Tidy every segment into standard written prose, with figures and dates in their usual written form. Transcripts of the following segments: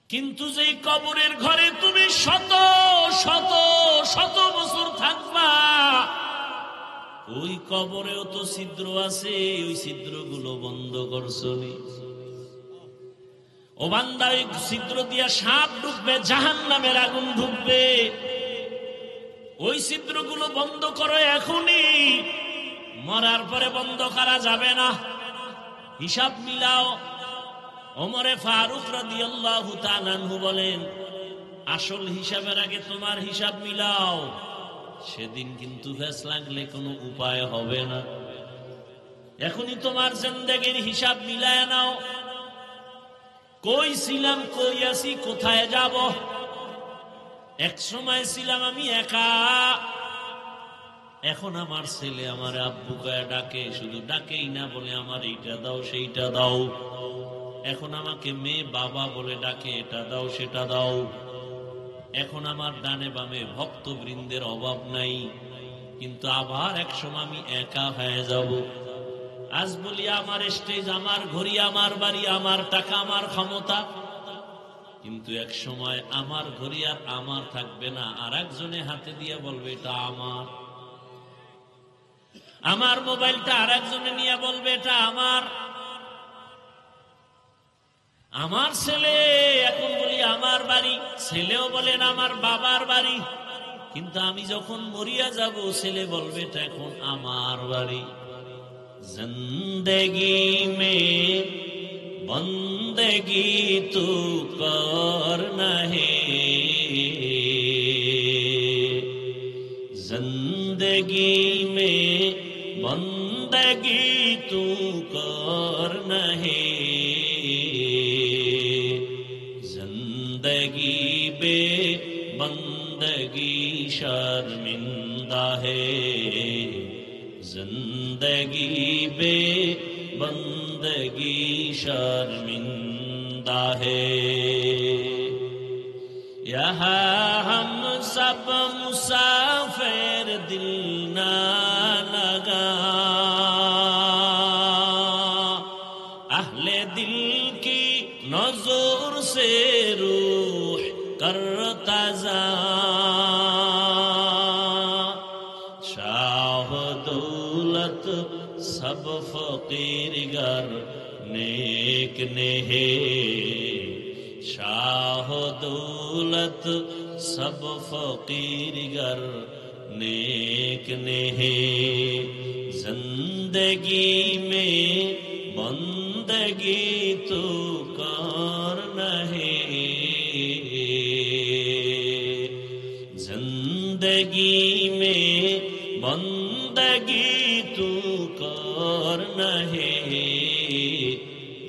কিন্তু যেই কবরের ঘরে তুমি শত শত শত বছর থাকবা, ওই কবরেও তো ছিদ্র আছে, ওই ছিদ্রগুলো বন্ধ করছনি। ও বান্দা, ওই ছিদ্র দিয়া সাপ ঢুকবে, জাহান্নামের আগুন ঢুকবে। ওই ছিদ্রগুলো বন্ধ করো এখনই, মরার পরে বন্ধ করা যাবে না। হিসাব মিলাও। ওমরে ফারুক রাদিয়াল্লাহু তাআলা আনহু বলেন, আসল হিসাবের আগে তোমার হিসাব মিলাও, সেদিন কিন্তু ফেস লাগলে কোনো উপায় হবে না। এখনই তোমার জিন্দেগির হিসাব মিলায় নাও। কই ছিলাম, কই আছি, কোথায় যাব। এক সময় ছিলাম আমি একা, এখন আমার ছেলে আমার আব্বু কয়ে ডাকে, শুধু ডাকেই না, বলে আমার এইটা দাও সেইটা দাও। এখন আমাকে মেয়ে বাবা বলে ডাকে, এটা দাও সেটা দাও। এখন আমার ডানে বামে ভক্তবৃন্দের অভাব নাই, কিন্তু আবার এক সময় আমি একা হয়ে যাব। আজ বলি আমার স্টেজ, আমার ঘড়ি, আমার বাড়ি, আমার টাকা, আমার ক্ষমতা, কিন্তু এক সময় আমার ঘড়ি আর আমার থাকবে না, আর একজনে হাতে দিয়ে বলবে এটা আমার। আমার মোবাইলটা আর একজনে নিয়ে বলবে এটা আমার। আমার ছেলে, এখন বলি আমার বাড়ি, ছেলেও বলেন আমার বাবার বাড়ি, কিন্তু আমি যখন মরিয়া যাব ছেলে বলবে এটা এখন আমার বাড়ি। জিন্দেগি মে বন্দেগি তু করনা হে, जिंदगी में बंदगी तू करना है, जिंदगी बे बंदगी शर्मिंदा है, जिंदगी बे बंदगी शर्मिंदा है। यहाँ हम सब मुसाफिर, दिल ना लगा, अहले दिल की नजर से रूह करता जा, शाह दौलत सब फकीर गर नेक ने है, शाह दौलत सब फकीर गर नेक ने है, जिंदगी में बंदगी तो करना है, जिंदगी में बंदगी तो करना है,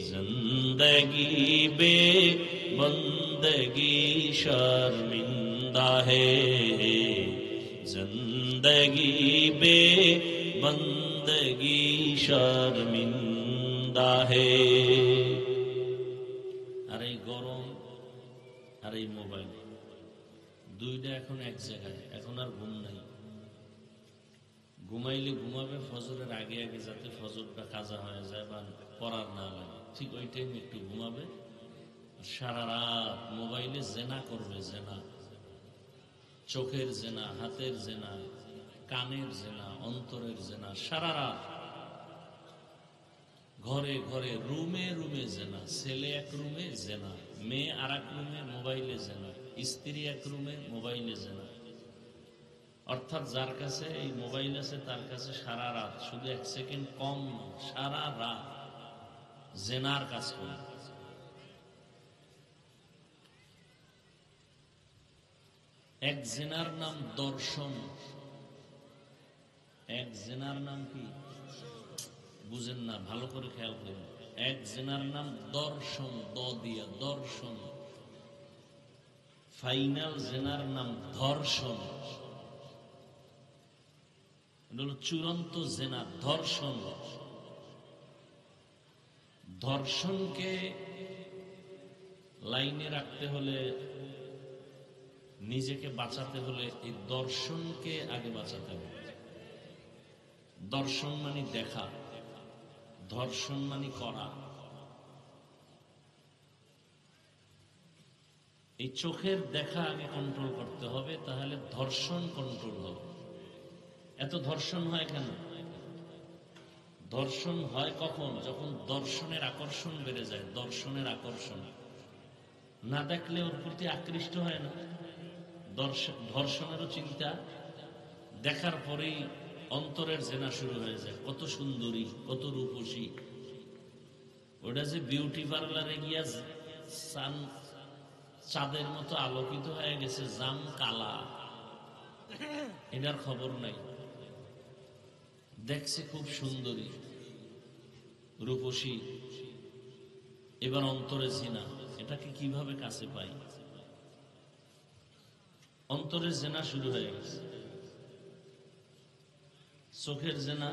जिंदगी बे बंदगी शर्मिंदा है, जिंदगी बे बंदगी शर्मिंदा है। আর এই গরম আর এই মোবাইল দুইটা এখন এক জায়গায়, এখন আর ঘুম নাই। ঘুমাইলে ঘুমাবে ফজরের আগে আগে, যাতে ফজরটা কাজা হয়ে যায় বা পড়ার না লাগে, ঠিক ওই টাইমে একটু ঘুমাবে। সারা রাত মোবাইলে জেনা করবে, জেনা, চোখের জেনা, হাতের জেনা, কানের জেনা, অন্তরের জেনা, সারা রাত ঘরে ঘরে, রুমে রুমে জেনা। ছেলে এক রুমে জেনা, মেয়ে আর এক রুমে মোবাইলে জেনা, স্ত্রী এক রুমে মোবাইলে জেনা। অর্থাৎ যার কাছে এই মোবাইল আছে তার কাছে সারা রাত, শুধু এক সেকেন্ড কম না, সারা রাত জেনার কাজ করে। এক জেনার নাম দর্শন। এক জেনার নাম কি বুঝেন না? ভালো করে খেয়াল করুন। এক জেনার নাম দর্শন, দ দিয়া দর্শন। ফাইনাল জেনার নাম ধর্ষণ। চূড়ান্ত জেনা ধর্ষণ। ধর্ষণকে লাইনে রাখতে হলে, নিজেকে বাঁচাতে হলে এই দর্শনকে আগে বাঁচাতে হবে। দর্শন মানে দেখা, ধর্ষণ মানে করা। এই চোখের দেখা আগে কন্ট্রোল করতে হবে, তাহলে ধর্ষণ কন্ট্রোল হবে। এত ধর্ষণ হয় কেন? ধর্ষণ হয় কখন? যখন দর্শনের আকর্ষণ বেড়ে যায়। দর্শনের আকর্ষণ না দেখলে ওর প্রতি আকৃষ্ট হয় না। ধর্ষণেরও চিন্তা, দেখার পরেই অন্তরের জেনা শুরু হয়ে যায়। কত সুন্দরী, কত রূপসী। ওটা যে বিউটি পার্লারে গিয়া চাঁদের মতো আলোকিত হয়ে গেছে, জাম কালা, এটার খবর নাই। দেখছে খুব সুন্দরী, রূপসী, এবার অন্তরে জিনা। এটাকে কিভাবে কাছে পাই? অন্তরের জেনা শুরু হয়ে গেছে। চোখের জেনা,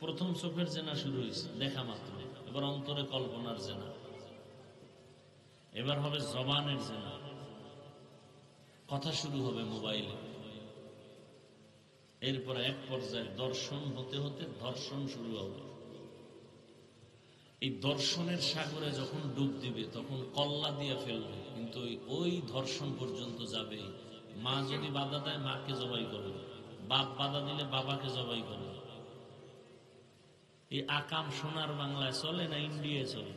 প্রথম চোখের জেনা শুরু হয়েছে দেখা মাত্র। এবার অন্তরে কল্পনার জেনা, এবার হবে জবানের জেনা। কথা শুরু হবে মোবাইলে। এরপরে এক পর্যায়ে দর্শন হতে হতে ধর্ষণ শুরু হবে। এই দর্শনের সাগরে যখন ডুব দিবে তখন কল্লা দিয়ে ফেলবে, কিন্তু ওই ধর্ষণ পর্যন্ত যাবে। মা যদি বাধা দেয় মাকে জবাই করবে, বাপ বাধা দিলে বাবাকে জবাই করবে। এই আকাম সোনার বাংলায় চলে না ইন্ডিয়ায় চলে?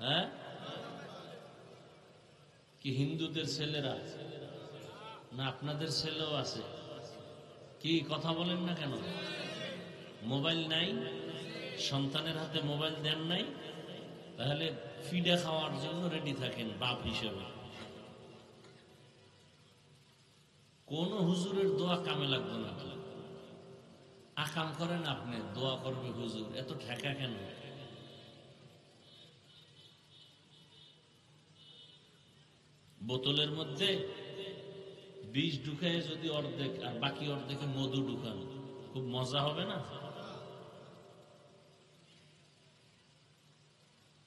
হ্যাঁ, কি হিন্দুদের ছেলেরা না আপনাদের ছেলেও আছে? কি কথা বলেন না কেন? মোবাইল নাই, সন্তানের হাতে মোবাইল দেন নাই, তাহলে ফিডে খাওয়ার জন্য রেডি থাকেন বাপ হিসেবে। কোন হুজুরের দোয়া কামে লাগবে না। আকাম করেন আপনি, দোয়া করবে হুজুর, এত ঠেকা কেন? বোতলের মধ্যে বিষ ঢুকায় যদি অর্ধেক আর বাকি অর্ধেকে মধু ঢুকান, খুব মজা হবে না?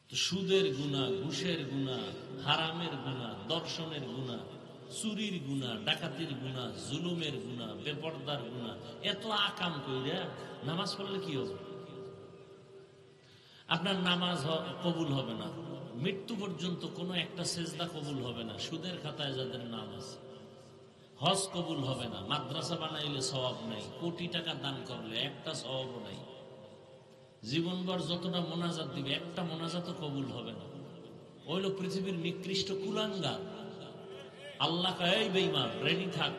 তো সুদের গুনাহ, ঘুষের গুনাহ, হারামের গুনাহ, দর্শনের গুনাহ, চুরির গুনাহ, ডাকাতির গুনাহ, জুলুমের গুনাহ, বেপরদার গুনাহ, এত আকাম কইরা নামাজ পড়লে কি হবে? আপনার নামাজ কবুল হবে না, মৃত্যু পর্যন্ত কোনো একটা সেজদা কবুল হবে না। সুদের খাতায় যাদের নাম আছে, হজ কবুল হবে না, মাদ্রাসা বানাইলে সওয়াব নাই, কোটি টাকা দান করলে একটা সওয়াবও নাই, জীবনভর যতটা মোনাজাত দিবে একটা মোনাজাতও কবুল হবে না। ওই লোক পৃথিবীর নিকৃষ্ট কুলাঙ্গার। আল্লাহ কয়, এই বেঈমান রেডি থাক,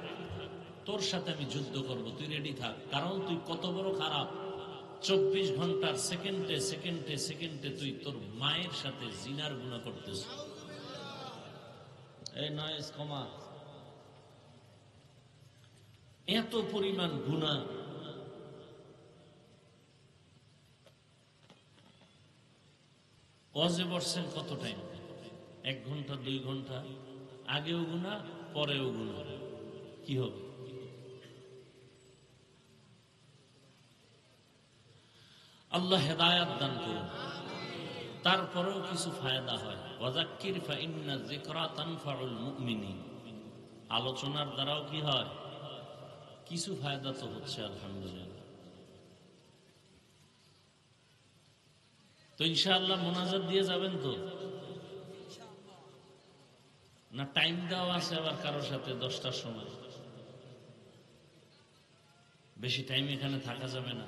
তোর সাথে আমি যুদ্ধ করব, তুই রেডি থাক। কারণ তুই কত বড় খারাপ। 24 ঘন্টার সেকেন্ডে সেকেন্ডে সেকেন্ডে তুই তোর মায়ের সাথে জিনার গুনাহ করতেছ। এই নয়েজ কমা। এত পরিমাণ গুনাহ। ওয়াজে বসছেন কত টাইম? 1 ঘন্টা 2 ঘন্টা, আগেও গুনাহ পরেও গুনাহ, কি হবে? আল্লাহ হেদায়াত দান করুন। তারপরেও কিছু ফায়দা হয়। ওয়াযাক্কির ফাইন্না যিকরা তানফাউল মুমিনিন। আলোচনার দ্বারাও কি হয়? কিছু ফায়দা তো হচ্ছে আলহামদুলিল্লাহ। তো ইনশাআল্লাহ মোনাজাত দিয়ে যাবেন তো? না টাইম দেওয়া আছে আবার কারোর সাথে 10টার সময়? বেশি টাইম এখানে থাকা যাবে না।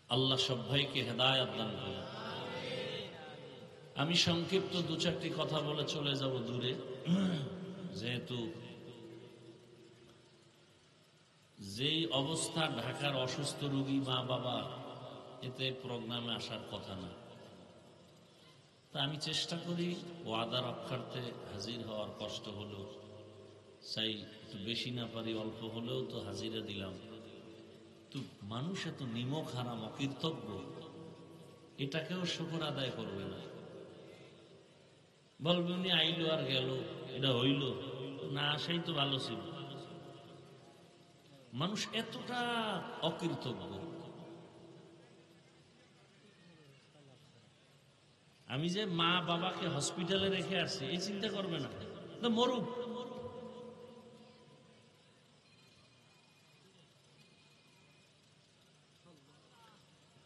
আল্লাহ সব ভাইকে হেদায়াত দান করুন। আমি সংক্ষিপ্ত 2-4টি কথা বলে চলে যাব দূরে, যেহেতু যেই অবস্থা ঢাকার অসুস্থ রোগী মা বাবা, এতে প্রোগ্রামে আসার কথা না। তা আমি চেষ্টা করি ওয়াদা রক্ষার্থে হাজির হওয়ার, কষ্ট হলেও চাই একটু বেশি না পারি অল্প হলেও তো হাজিরা দিলাম। তো মানুষ এত নিমক হারাম অকৃতজ্ঞ, এটাকেও শুকর আদায় করবে না। বলবে উনি আইলো আর গেল, এটা হইল না, আসাই তো ভালো ছিল। মানুষ এতটা অকৃতজ্ঞ। আমি যে মা বাবাকে হসপিটালে রেখে আসছি এই চিন্তা করবে না, মরুক।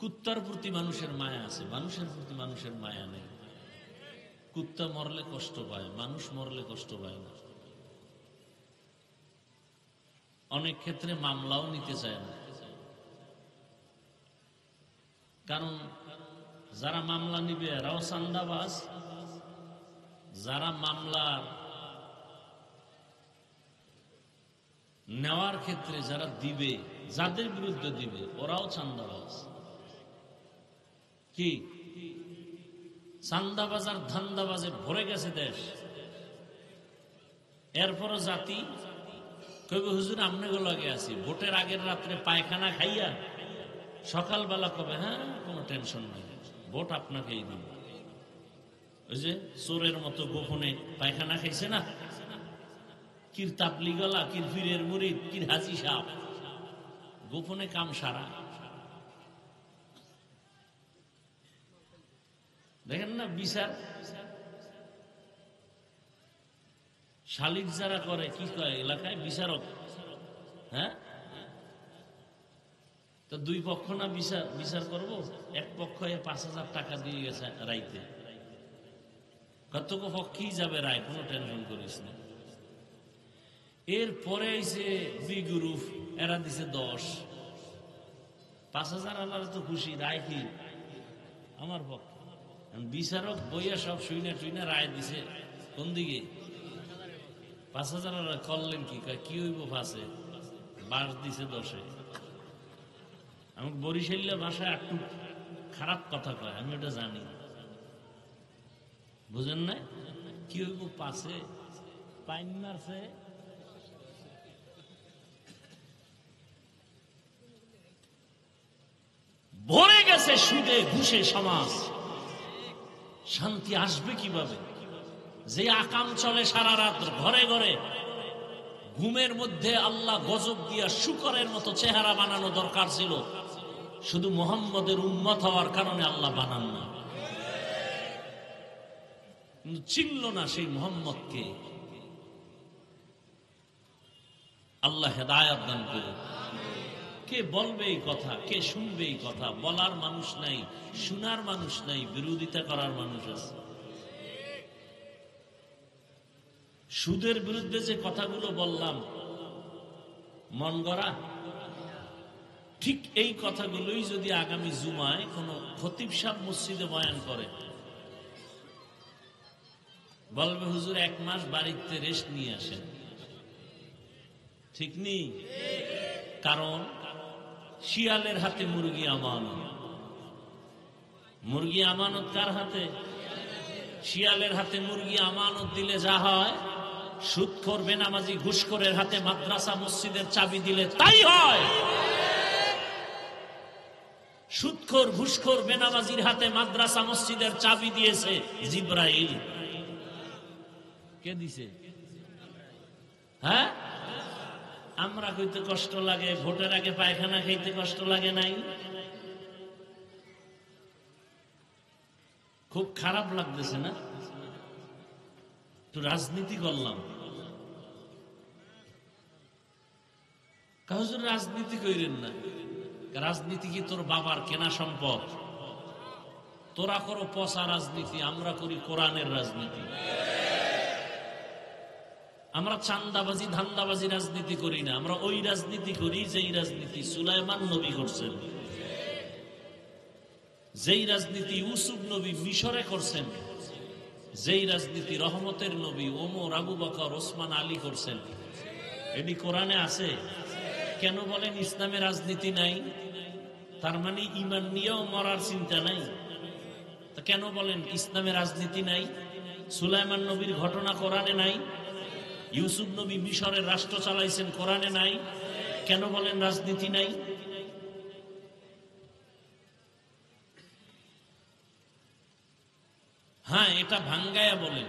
কুত্তার প্রতি মানুষের মায়া আছে, মানুষের প্রতি মানুষের মায়া নেই। কুত্তা মরলে কষ্ট পায়, মানুষ মরলে কষ্ট পায় না। অনেক ক্ষেত্রে মামলাও নিতে চায় না, কারণ যারা মামলা নিবে এরাও চান্দাবাজ, যারা মামলা নেওয়ার ক্ষেত্রে যারা দিবে, যাদের বিরুদ্ধে দিবে ওরাও চান্দাবাজ। কি চান্দাবাজ আর ধান্দাবাজে ভরে গেছে দেশ। এরপরও জাতি কইবে হুজুর আমনে লাগে আছি, ভোটের আগের রাত্রে পায়খানা খাইয়া সকালবেলা কবে হ্যাঁ কোনো টেনশন নাই, ভোট আপনাকেই দিন। ওই যে চোরের মতো গোপনে পায়খানা খাইছে না, কির তাবলি গলা, কির ফিরের মুরিদ, কির হাজি সাহেব, গোপনে কাম সারা। দেখেন না বিচার শালিক যারা করে কি কয় এলাকায় বিচারক, হ্যাঁ তো দুই পক্ষ না বিচার করব, এক পক্ষ 5,000 টাকা দিয়ে গেছে রাইতে, কত পক্ষেই যাবে রায়, কোনো টেনশন করিস না। এরপরে এসে বিগুরুফ এরা দিছে 10, 5,000 আল্লাহ তো খুশি, রায় কি আমার পক্ষ। বিচারক বইয়া সব শুইনা টুইনা রায় দিছে কোন দিকে, 5,000 করলেন কি কি হইব, ফাঁসে বাস দিছে 10। আমি বরিশাল্লা ভাষায় একটু খারাপ কথা কয়, আমি ওটা জানি, বুঝেন না কি হইব, পাশে পাইন মারছে। ভরে গেছে সুদে ঘুষে সমাজ, শান্তি আসবে কিভাবে? যে আকাম চলে সারা রাত ঘরে ঘরে, ঘুমের মধ্যে আল্লাহ গজব দিয়া শুকরের মতো চেহারা বানানো দরকার ছিল, শুধু মুহাম্মদের উম্মত হওয়ার কারণে আল্লাহ বানান না, চিনল না সেই মুহাম্মদকে। আল্লাহ হেদায়েত দান করে। কে বলবে এই কথা, কে শুনবে এই কথা? বলার মানুষ নাই, শোনার মানুষ নাই, বিরোধিতা করার মানুষ আছে। সুদের বিরুদ্ধে যে কথাগুলো বললাম মন গড়া, ঠিক এই কথাগুলোই যদি আগামী জুমায় কোন খতিব সাহেব মসজিদে বয়ান করে, বলবে হুজুর 1 মাস বাড়িতে রেস্ট নিয়ে আসেন, ঠিক নেই? কারণ শিয়ালের হাতে মুরগি আমানত। মুরগি আমানত কার হাতে? শিয়ালের হাতে মুরগি আমানত দিলে যা হয়, সুদখোর বেনামাজি ঘুষখোরের হাতে মাদ্রাসা মসজিদের চাবি দিলে তাই হয়। সুদখোর ঘুষখোর বেনামাজির হাতে মাদ্রাসা মসজিদের চাবি দিয়েছে জিব্রাইল। কে দিছে? হ্যাঁ, আমরা কইতে কষ্ট লাগে, ভোটের আগে পায়খানা খাইতে কষ্ট লাগে নাই? খুব খারাপ লাগতেছে না? একটু রাজনীতি করলাম, হুজুর রাজনীতি কইরেন না। রাজনীতি কি তোর বাবার কেনা সম্পদ? তোরা করো পচা রাজনীতি, আমরা করি কোরআনের রাজনীতি। আমরা চান্দাবাজি ধান্দাবাজি রাজনীতি করি না, আমরা ওই রাজনীতি করি যেই রাজনীতি সুলাইমান নবী করছেন, যেই রাজনীতি ইউসুফ নবী মিশরে করছেন, যেই রাজনীতি রহমতের নবী ওমর, আবু বকর, ওসমান, আলী করছেন। এটি কোরআনে আছে। কেন বলেন ইসলামে রাজনীতি নাই? তার মানে ঈমান নিয়েও মরার চিন্তা নাই। তা কেন বলেন ইসলামে রাজনীতি নাই? সুলাইমান নবীর ঘটনা কোরআনে নাই? ইউসুফ নবী মিশরের রাষ্ট্র চালাইছেন, কোরআনে নাই? কেন বলেন রাজনীতি নাই? হ্যাঁ, এটা ভাঙ্গায়া বলেন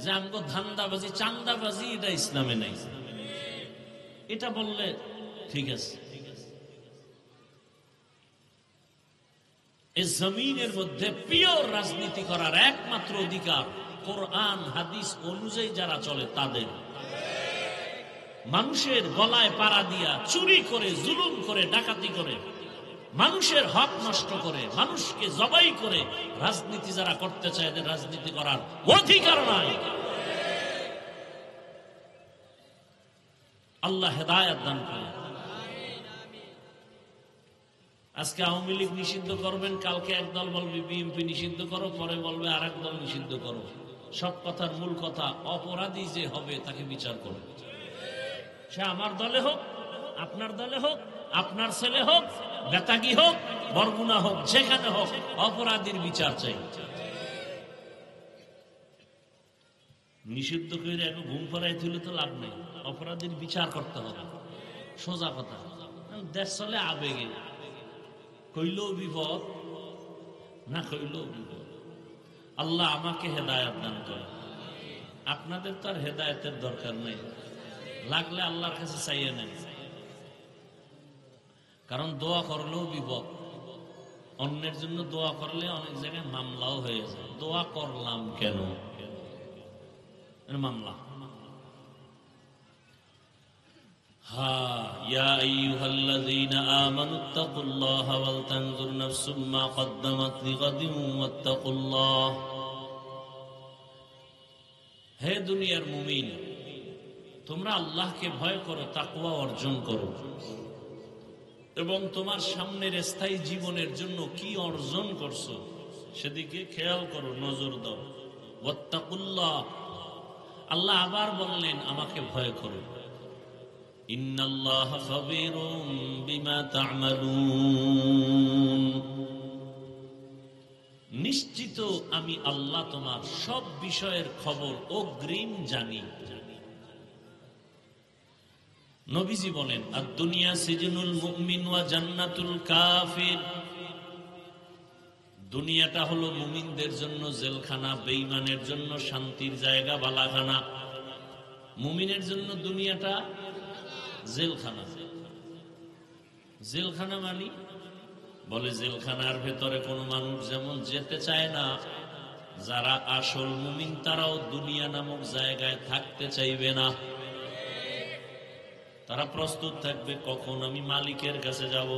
যে আমগো ধান্দাবাজি চান্দাবাজি এটা ইসলামে নাই, এটা বললে ঠিক আছে। এই জমিনের মধ্যে পিওর রাজনীতি করার একমাত্র অধিকার কোরআন হাদিস অনুযায়ী যারা চলে তাদের। মানুষের গলায় পাড়া দিয়া, চুরি করে, জুলুম করে, ডাকাতি করে মানুষের হক নষ্ট করে, মানুষকে জবাই করে রাজনীতি যারা করতে চায় এদের রাজনীতি করার অধিকার নাই। আল্লাহ হেদায়েত দান করে। আজকে আওয়ামী লীগ নিষিদ্ধ করবেন, কালকে একদল বলবে বিএনপি নিষিদ্ধ করো, পরে বলবে আর এক দল নিষিদ্ধ করো। সব কথার মূল কথা, অপরাধী যে হবে তাকে বিচার করো। সে আমার দলে হোক, আপনার দলে হোক, আপনার ছেলে হোক, বেতাগি হোক, বরগুনা হোক, যেখানে হোক, অপরাধীর বিচার চাই। নিষিদ্ধ করে এখন ঘুম পড়াই তুলে তো লাভ নেই, অপরাধীর বিচার করতে হবে। সোজা কথা। দেশ চলে আবেগে, কইলেও বিপদ, না কইলেও বিপদ। আল্লাহ আমাকে হেদায়েত দান করে। আপনাদের তো আর হেদায়েতের দরকার নেই, লাগলে আল্লাহর কাছে চাইয়ে নেন। কারণ দোয়া করলেও বিপদ, অন্যের জন্য দোয়া করলে অনেক জায়গায় মামলাও হয়ে যায়। দোয়া করলাম কেন, মামলা। ইয়া আইয়ুহাল্লাযীনা আমানুত্তাকুল্লাহা ওয়াল তানজুর নাফসুম মা কদ্দামাত লিগাদিন ওয়াত্তাকুল্লাহ। হে দুনিয়ার মুমিন, তোমরা আল্লাহকে ভয় করো, তাকওয়া অর্জন করো, এবং তোমার সামনের স্থায়ী জীবনের জন্য কি অর্জন করছো সেদিকে খেয়াল করো, নজর দাও। ওয়াত্তাকুল্লাহ, আল্লাহ আবার বললেন আমাকে ভয় করো। ইন্নাল্লাহা খাবীরুম বিমা তা'মালুন, নিশ্চিত আমি আল্লাহ তোমার সব বিষয়ের খবর অগ্রিম জানি। নবীজি বলেন আদ-দুনিয়া সিজনুল মুমিন ওয়া জান্নাতুল কাফির, দুনিয়াটা হলো মুমিনদের জন্য জেলখানা, বেঈমানের জন্য শান্তির জায়গা, বালাখানা। মুমিনের জন্য দুনিয়াটা জেলখানা। জেলখানা মানে বলে জেলখানার ভেতরে কোনো মানুষ যেমন যেতে চায় না, যারা আসল মুমিন তারাও দুনিয়া নামক জায়গায় থাকতে চাইবে না। তারা প্রস্তুত থাকবে কখন আমি মালিকের কাছে যাব।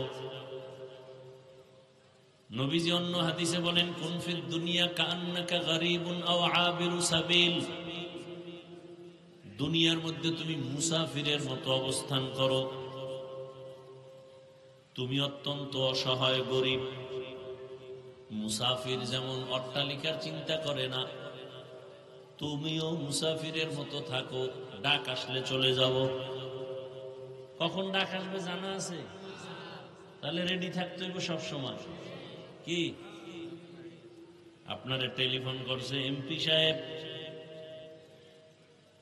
নবীজি অন্য হাদিসে বলেন কুন ফিদ দুনিয়া কাআন্নাকা গরীবুন আও আবিরু সাবিল, দুনিয়ার মধ্যে তুমি মুসাফিরের মতো অবস্থান করো। তুমি অত্যন্ত অসহায়, গরীব। মুসাফির যেমন অট্টালিকার চিন্তা করে না, তুমিও মুসাফিরের মতো থাকো। ডাক আসলে চলে যাব। কখন ডাক আসবে জানা আছে? তাহলে রেডি থাকতে হইব সব সময়। কি আপনারে টেলিফোন করছে এমপি সাহেব,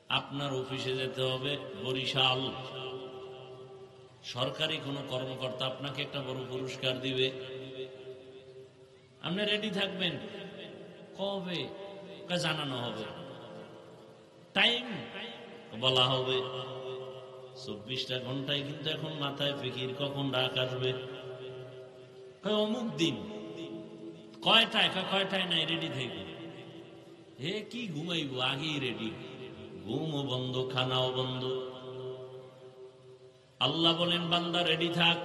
আপনার অফিসে যেতে হবে বরিশাল, সরকারি কোনো কর্মকর্তা আপনাকে একটা বড় পুরস্কার দিবে, আপনি রেডি থাকবেন। কবে জানানো হবে, টাইম বলা হবে। 24টা ঘন্টায় কিন্তু এখন মাথায় ফিকির কখন ডাক আসবে। অমুক দিন কয়টায়, কয়টায় নাই, রেডি থাকবে। হে কি ঘুমাইবো, আগেই রেডি। ঘুমও বন্ধ, খানাও বন্ধ। আল্লাহ বলেন বান্দা রেডি থাক,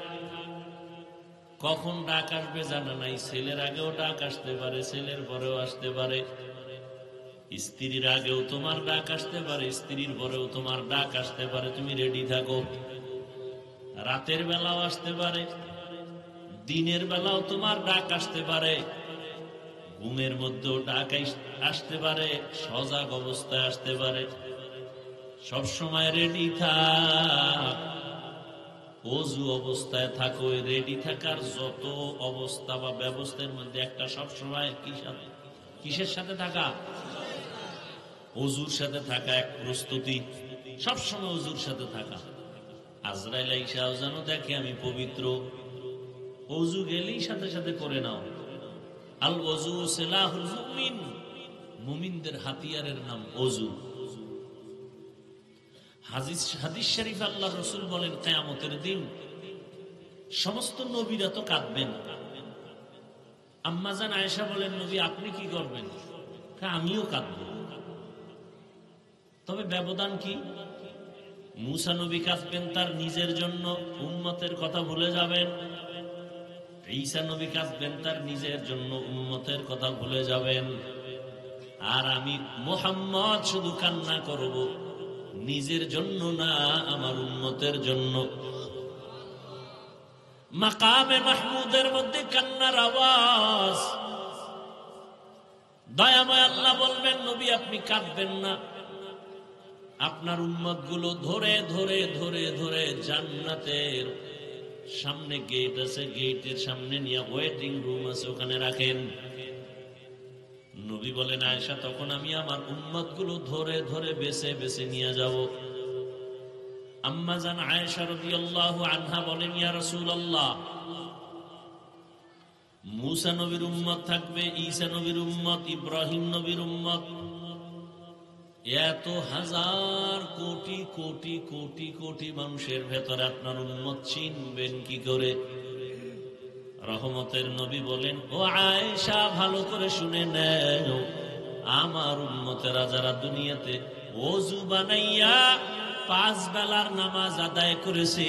কখন ডাক আসবে জানা নাই। ছেলের আগেও ডাক আসতে পারে, ছেলের পরেও আসতে পারে। স্ত্রীর আগেও তোমার ডাক আসতে পারে, স্ত্রীর পরেও তোমার ডাক আসতে পারে। তুমি রেডি থাকো। রাতের বেলাও আসতে পারে, দিনের বেলাও তোমার ডাক আসতে পারে, ঘুমের মধ্যেও ডাক আসতে পারে, সজাগ অবস্থায় আসতে পারে। সব সময় রেডি থাক, ওযু অবস্থায় থাকো। রেডি থাকার যত অবস্থা বা ব্যবস্থার মধ্যে একটা সব সময় কিসের সাথে থাকা? ওযুর সাথে থাকা, এক প্রস্তুতি। সব সময় ওযুর সাথে থাকা। আজরাইল আইসাও যেন দেখে আমি পবিত্র, ওযু গেলেই সাথে সাথে করে নাও। আল ওযু সিলাহুল মুমিন, মুমিনদের হাতিয়ারের নাম ওযু। হাদিস শরীফ আল্লাহ রাসূল বলেন কিয়ামতের দিন সমস্ত নবীরা তো কাঁদবেন। আম্মা জান আয়েশা বলেন নবী আপনি কি করবেন? আমিও কাঁদব। তবে ব্যবধান কি? মুসা নবী কাঁদবেন তার নিজের জন্য, উম্মতের কথা ভুলে যাবেন। ঈসা নবী কাঁদবেন তার নিজের জন্য, উম্মতের কথা ভুলে যাবেন। আর আমি মুহাম্মদ শুধু কান্না করব, নিজের জন্য না, আমার উম্মতের জন্য। মাকামে মাহমুদের মধ্যে কান্নার আওয়াজ। দয়াময় আল্লাহ বলবেন, নবী আপনি কাঁদবেন না, আপনার উম্মত গুলো ধরে ধরে ধরে ধরে জান্নাতের সামনে গেট আছে, গেটের সামনে নিয়ে ওয়েটিং রুম আছে, ওখানে রাখেন। নবী বলেন, আয়েশা তখন আমি আমার উম্মত গুলো ধরে ধরে বেছে বেছে নিয়ে যাব। আম্মা জান আয়েশা রাদিয়াল্লাহু আনহা বলেন, ইয়া রাসূলুল্লাহ, মুসা নবীর উম্মত থাকবে, ঈসা নবীর উম্মত, ইব্রাহিম নবীর উম্মত, এত হাজার কোটি কোটি কোটি কোটি মানুষের ভেতরে আপনার উম্মত চিনবেন কি করে? রহমতের নবী বলেন, ও আয়েশা ভালো করে শুনে নেও, আমার উম্মতেরা যারা দুনিয়াতে ওযু বানাইয়া 5 বেলার নামাজ আদায় করেছে,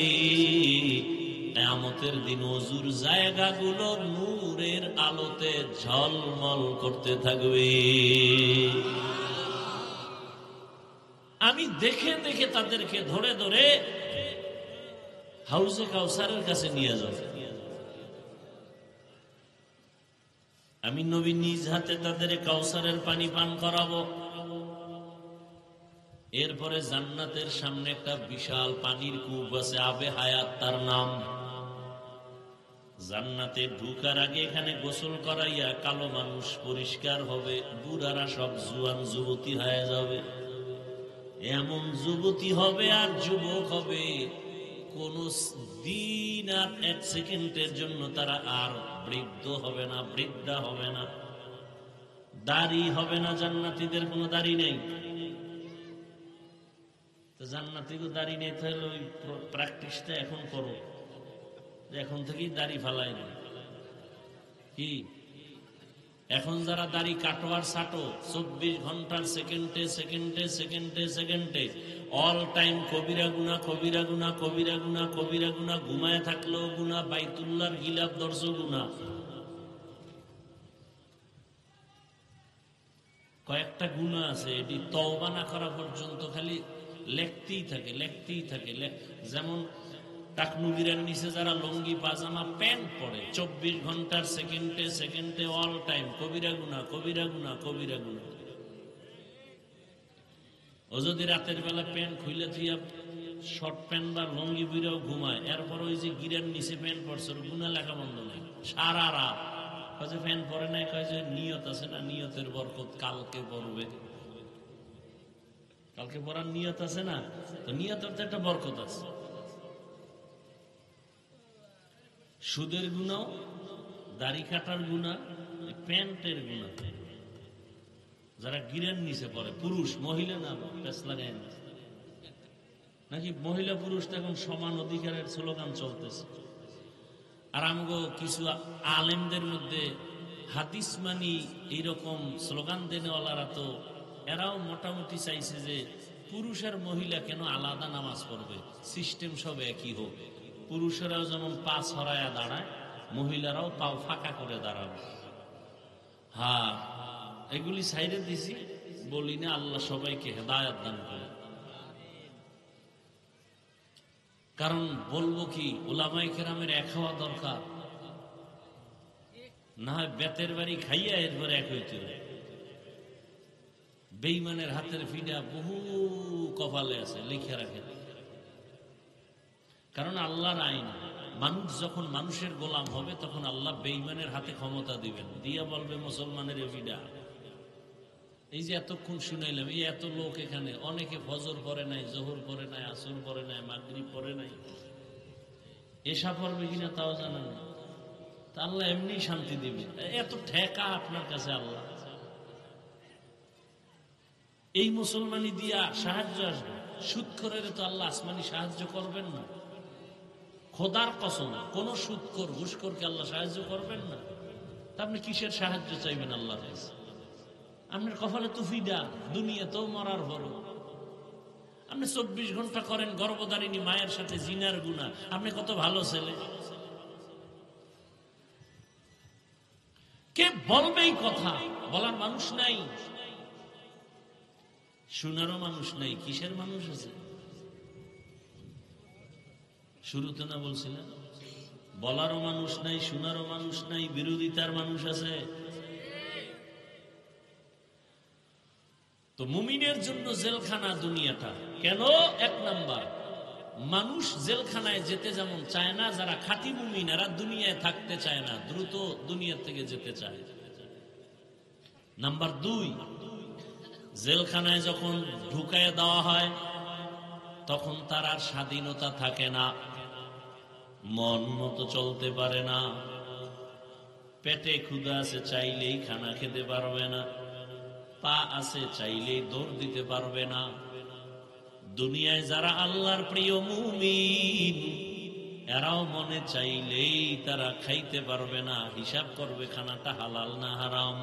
কিয়ামতের দিন ওযুর জায়গাগুলো নূরের আলোতে ঝলমল করতে থাকবে। আমি দেখে দেখে তাদেরকে ধরে ধরে হাউজে কাউসারের কাছে নিয়ে যাব। আমি নবী নিজ হাতে তাদের কাউসারের পানি পান করাবো। এরপরে জান্নাতের সামনে একটা বিশাল পানির কূপ আছে, আবে হায়াত তার নাম। জান্নাতে ঢুকার আগে এখানে গোসল করাইয়া কালো মানুষ পরিষ্কার হবে, বুড়ারা সব জুয়ান যুবতী হয়ে যাবে। এমন যুবতী হবে আর যুবক হবে, কোন দিন আর 1 সেকেন্ডের জন্য তারা আর বৃদ্ধ হবে না, বৃদ্ধা হবে না, দাড়ি হবে না। জান্নাতীদের কোনো দাড়ি নেই। তো জান্নাতীদের দাড়ি নেই, তাহলে ওই প্র্যাকটিসটা এখন করো, এখন থেকেই দাড়ি ফালাই না। কি এখন যারা দাড়ি কাটো আর ছাটো, 24 ঘন্টার সেকেন্ডে সেকেন্ডে সেকেন্ডে সেকেন্ডে অল টাইম কবিরা গুনাহ, কবিরা গুনাহ, কবিরা গুনাহ, কবিরা গুনাহ, ঘুমায় থাকলেও গুনাহ, বাইতুল্লাহর গিলাফ দর্শ গুনাহ। কয়েকটা গুনাহ আছে, এটি তওবা না করা পর্যন্ত খালি লেখতেই থাকে, লেখতেই থাকে। যেমন টাকনুগিরের নিচে যারা লুঙ্গি পাজামা প্যান্ট পরে, 24 ঘন্টার সেকেন্ডে সেকেন্ডে অল টাইম কবিরা গুনাহ, কবিরা গুনাহ, কবিরা গুনাহ। ও যদি রাতের বেলা প্যান্ট খুলে থিয়া শর্ট প্যান্ট বা লুঙ্গি বিরাও ঘুমায়, এরপর ওই যে গিরের নিচে প্যান্ট পরছে, গুনাহ লেখা বন্ধ নাই সারা রাত। কয়ে প্যান্ট পরে নাই, কয়ে যে নিয়ত আছে না, নিয়তের বরকত কালকে পড়বে, কালকে পড়ার নিয়ত আছে না, তো নিয়তের তো একটা বরকত আছে। সুদের গুনাহ, দাড়ি কাটার গুনাহ, প্যান্টের গুনাহ। যারা গিরের নিচে পড়ে, পুরুষ মহিলা না, পেছ লাগায় না নাকি মহিলা পুরুষ তো এখন সমান অধিকারের স্লোগান চলতেছে। আর আমগো কিছু আলেমদের মধ্যে হাদিস মানি এইরকম স্লোগান দেনেওয়ালারা তো এরাও মোটামুটি চাইছে যে পুরুষ আর মহিলা কেন আলাদা নামাজ পড়বে, সিস্টেম সব একই হোক। পুরুষেরাও যেমন পা ছড়ায়া দাঁড়ায়, মহিলারাও পাও ফাঁকা করে দাঁড়াবে। হ্যাঁ, এগুলি সাইডে দিছি, বলি না আল্লাহ সবাইকে হেদায়েত দান করে। কারণ বলবো কি, উলামায়ে কেরামের এক হওয়া দরকার, না হয় বেতের বাড়ি খাইয়া এরপরে এক হইতে হবে। বেঈমানের হাতের ফিডা বহু কপালে আছে, লিখে রাখে। কারণ আল্লাহর আইন, মানুষ যখন মানুষের গোলাম হবে তখন আল্লাহ বেঈমানের হাতে ক্ষমতা দিবেন, দিয়া বলবে মুসলমানের ফিডা। এই যে এতক্ষণ শুনাইলাম, এই এত লোক এখানে, অনেকে ফজর পড়ে নাই, জোহর পড়ে নাই, আসর পড়ে নাই, মাগরিব পড়ে নাই, এশা পড়বে কিনা তাও জানা নেই। তা আল্লাহ এমনি শান্তি দিবে। এত ঠেকা আপনার কাছে আল্লাহ, এই মুসলমানি দিয়া সাহায্য আসবে। সুদখোরের তো আল্লাহ আসমানি সাহায্য করবেন না। খোদার কসম, কোন সুদখোর ঘুষখোরকে আল্লাহ সাহায্য করবেন না। তা আপনি কিসের সাহায্য চাইবেন আল্লাহর কাছে? আপনার কপালে তো ফিডা, দুনিয়াতেও মরার বড়। আপনি 24 ঘন্টা করেন গর্ভধারিণী মায়ের সাথে জিনার গুনাহ, আপনি কত ভালো ছেলে। কে বলবেই কথা, বলার মানুষ নাই, শোনারও মানুষ নাই। কিসের মানুষ আছে? শুরুতে না বলছিলাম, বলারও মানুষ নাই, শোনারও মানুষ নাই, বিরোধিতার মানুষ আছে। তো মুমিনের জন্য জেলখানা দুনিয়াটা কেন? এক নাম্বার, মানুষ জেলখানায় যেতে যেমন চায় না, যারা খাঁটি মুমিন এরা দুনিয়ায় থাকতে চায় না, দ্রুত দুনিয়া থেকে যেতে চায়। নাম্বার দুই, জেলখানায় যখন ঢুকায় দেওয়া হয় তখন তার আর স্বাধীনতা থাকে না, মন মতো চলতে পারে না, পেটে ক্ষুধা আছে চাইলেই খানা খেতে পারবে না, পা আছে চাইলেই দৌড় দিতে পারবে না। দুনিয়ায় যারা আল্লাহর প্রিয় মুমিন এরাও মনে চাইলেই তারা খাইতে পারবে না, হিসাব করবে খানাটা হালাল না হারাম।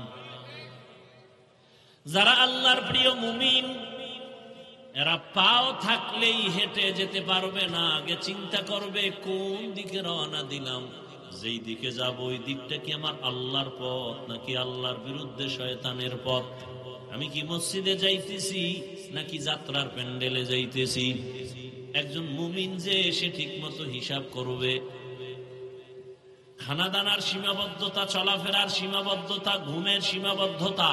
যারা আল্লাহর প্রিয় মুমিন এরা পাও থাকলেই হেঁটে যেতে পারবে না, আগে চিন্তা করবে কোন দিকে রওনা দিলাম, যেই দিকে যাব ওই দিকটা কি আমার আল্লাহর পথ নাকি আল্লাহর বিরুদ্ধে শয়তানের পথ, আমি কি মসজিদে যাইতেছি নাকি যাত্রার প্যান্ডেলে যাইতেছি। একজন মুমিন যে সে ঠিক মতো হিসাব করবে, খানা দানার সীমাবদ্ধতা, চলাফেরার সীমাবদ্ধতা, ঘুমের সীমাবদ্ধতা।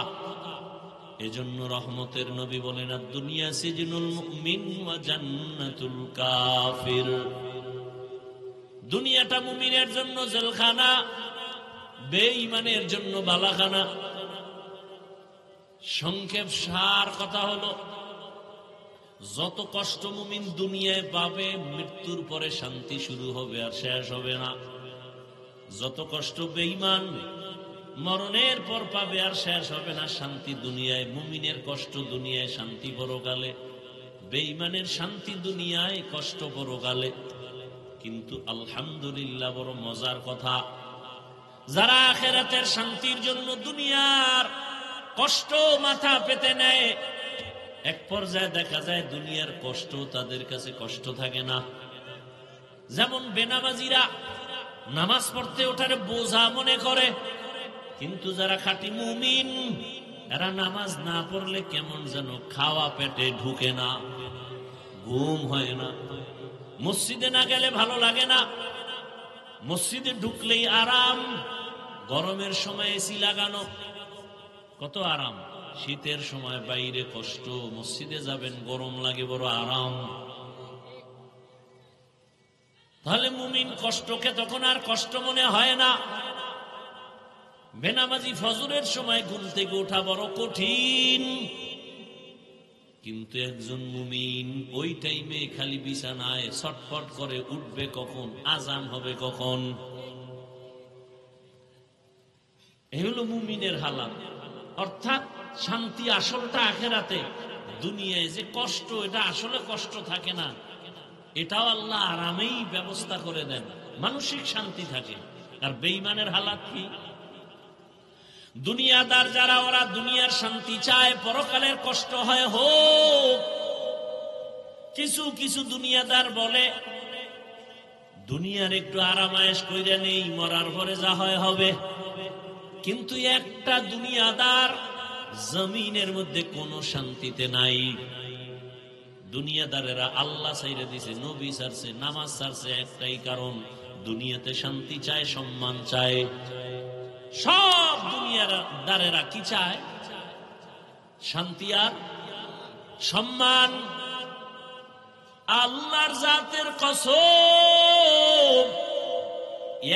এজন্য রহমতের নবী বলেন, দুনিয়া সিজনুল মুমিন ওয়া জান্নাতুল কাফির। দুনিয়াটা মুমিনের জন্য জেলখানা, বেঈমানের জন্য বালাখানা। সংক্ষেপ সার কথা হলো, যত কষ্ট মুমিন দুনিয়ায় পাবে মৃত্যুর পরে শান্তি শুরু হবে আর শেষ হবে না। যত কষ্ট বেঈমান মরণের পর পাবে আর শেষ হবে না শান্তি দুনিয়ায়। মুমিনের কষ্ট দুনিয়ায়, শান্তি পরকালে। বেঈমানের শান্তি দুনিয়ায়, কষ্ট পরকালে। কিন্তু আলহামদুলিল্লাহ বড় মজার কথা, যারা আখিরাতের শান্তির জন্য দুনিয়ার কষ্ট মাথা পেতে নেয়, এক পর্যায়ে দেখা যায় দুনিয়ার কষ্ট তাদের কাছে কষ্ট থাকে না। যেমন বেনামাজিরা নামাজ পড়তে ওঠার বোঝা মনে করে, কিন্তু যারা খাঁটি মুমিন এরা নামাজ না পড়লে কেমন যেন খাওয়া পেটে ঢুকে না, ঘুম হয় না। মসজিদে না গেলে ভালো লাগে না, মসজিদে ঢুকলেই আরাম। গরমের সময় এসি লাগানো, কত আরাম। শীতের সময় বাইরে কষ্ট, মসজিদে যাবেন গরম লাগে, বড় আরাম। তাহলে মুমিন কষ্টকে তখন আর কষ্ট মনে হয় না। বেনামাজি ফজরের সময় ঘুম থেকে ওঠা বড় কঠিন, কিন্তু একজন মুমিন ওই টাইমে খালি বিছানায় ছটফট করে উঠবে কখন, আজান হবে কখন। এই হলো মুমিনের হালাত। অর্থাৎ শান্তি আসলটা আখিরাতে, দুনিয়ায় যে কষ্ট এটা আসলে কষ্ট থাকে না, এটাও আল্লাহ আরামেই ব্যবস্থা করে দেন, মানসিক শান্তি থাকে। আর বেঈমানের হালাত কি? দুনিয়াদার যারা, ওরা দুনিয়ার শান্তি চায়, পরকালের কষ্ট হয় হোক। কিছু কিছু দুনিয়াদার বলে দুনিয়ার একটু আরামায়েশ কইরা নেই, মরার পরে যা হয় হবে। কিন্তু একটা দুনিয়াদার জমিনের মধ্যে কোনো শান্তিতে নাই। দুনিয়াদারেরা আল্লাহ ছাইরে দিছে, নবী ছাড়ছে, নামাজ ছাড়ছে, একটাই কারণ, দুনিয়াতে শান্তি চায়, সম্মান চায়। সব দুনিয়াদারেরা কি চায়? শান্তি আর সম্মান। আল্লাহর জাতের কসম,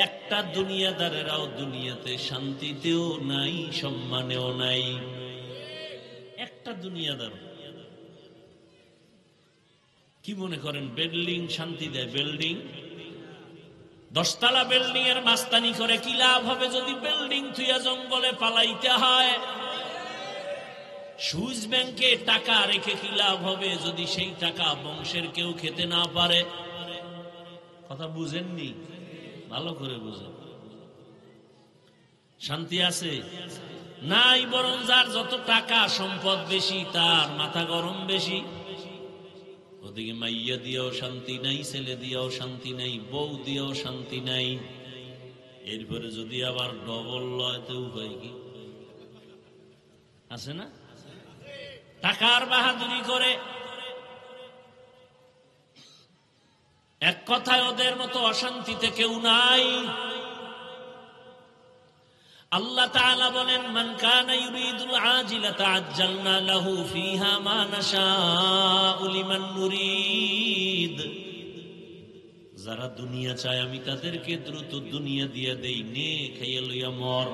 একটা দুনিয়াদারেরাও দুনিয়াতে শান্তিতেও নাই, সম্মানেও নাই। একটা দুনিয়াদার কি মনে করেন বিল্ডিং শান্তি দেয়? বিল্ডিং 10 তলা বিল্ডিং এর মাস্তানি করে কি লাভ হবে যদি বিল্ডিং থুইয়া জঙ্গলে পালাইতে হয়? সুইস ব্যাংকে টাকা রেখে কি লাভ হবে যদি সেই টাকা বংশের কেউ খেতে না পারে? কথা বুঝেননি? ভালো করে বুঝেন। শান্তি আছে নাই, বরং যার যত টাকা সম্পদ বেশি তার মাথা গরম বেশি। ওদিকে মাইয়া দিয়েও শান্তি নাই, ছেলে দিয়েও শান্তি নাই, বউ দিয়েও শান্তি নাই। এরপরে যদি আবার ডবল লয় তো উপায় কি আছে না? টাকার বাহাদুরি করে। এক কথায় ওদের মতো অশান্তিতে কেউ নাই। আল্লাহ তাআলা বলেন, মান কানা ইউরিদুল আজিলাতা আজ্জালনা লাহু ফিহা মা নাশাউ লিমান নুরিদ। যারা দুনিয়া চায় আমি তাদেরকে দ্রুত দুনিয়া দিয়ে দেই, নে খাইয়া লইয়া মর।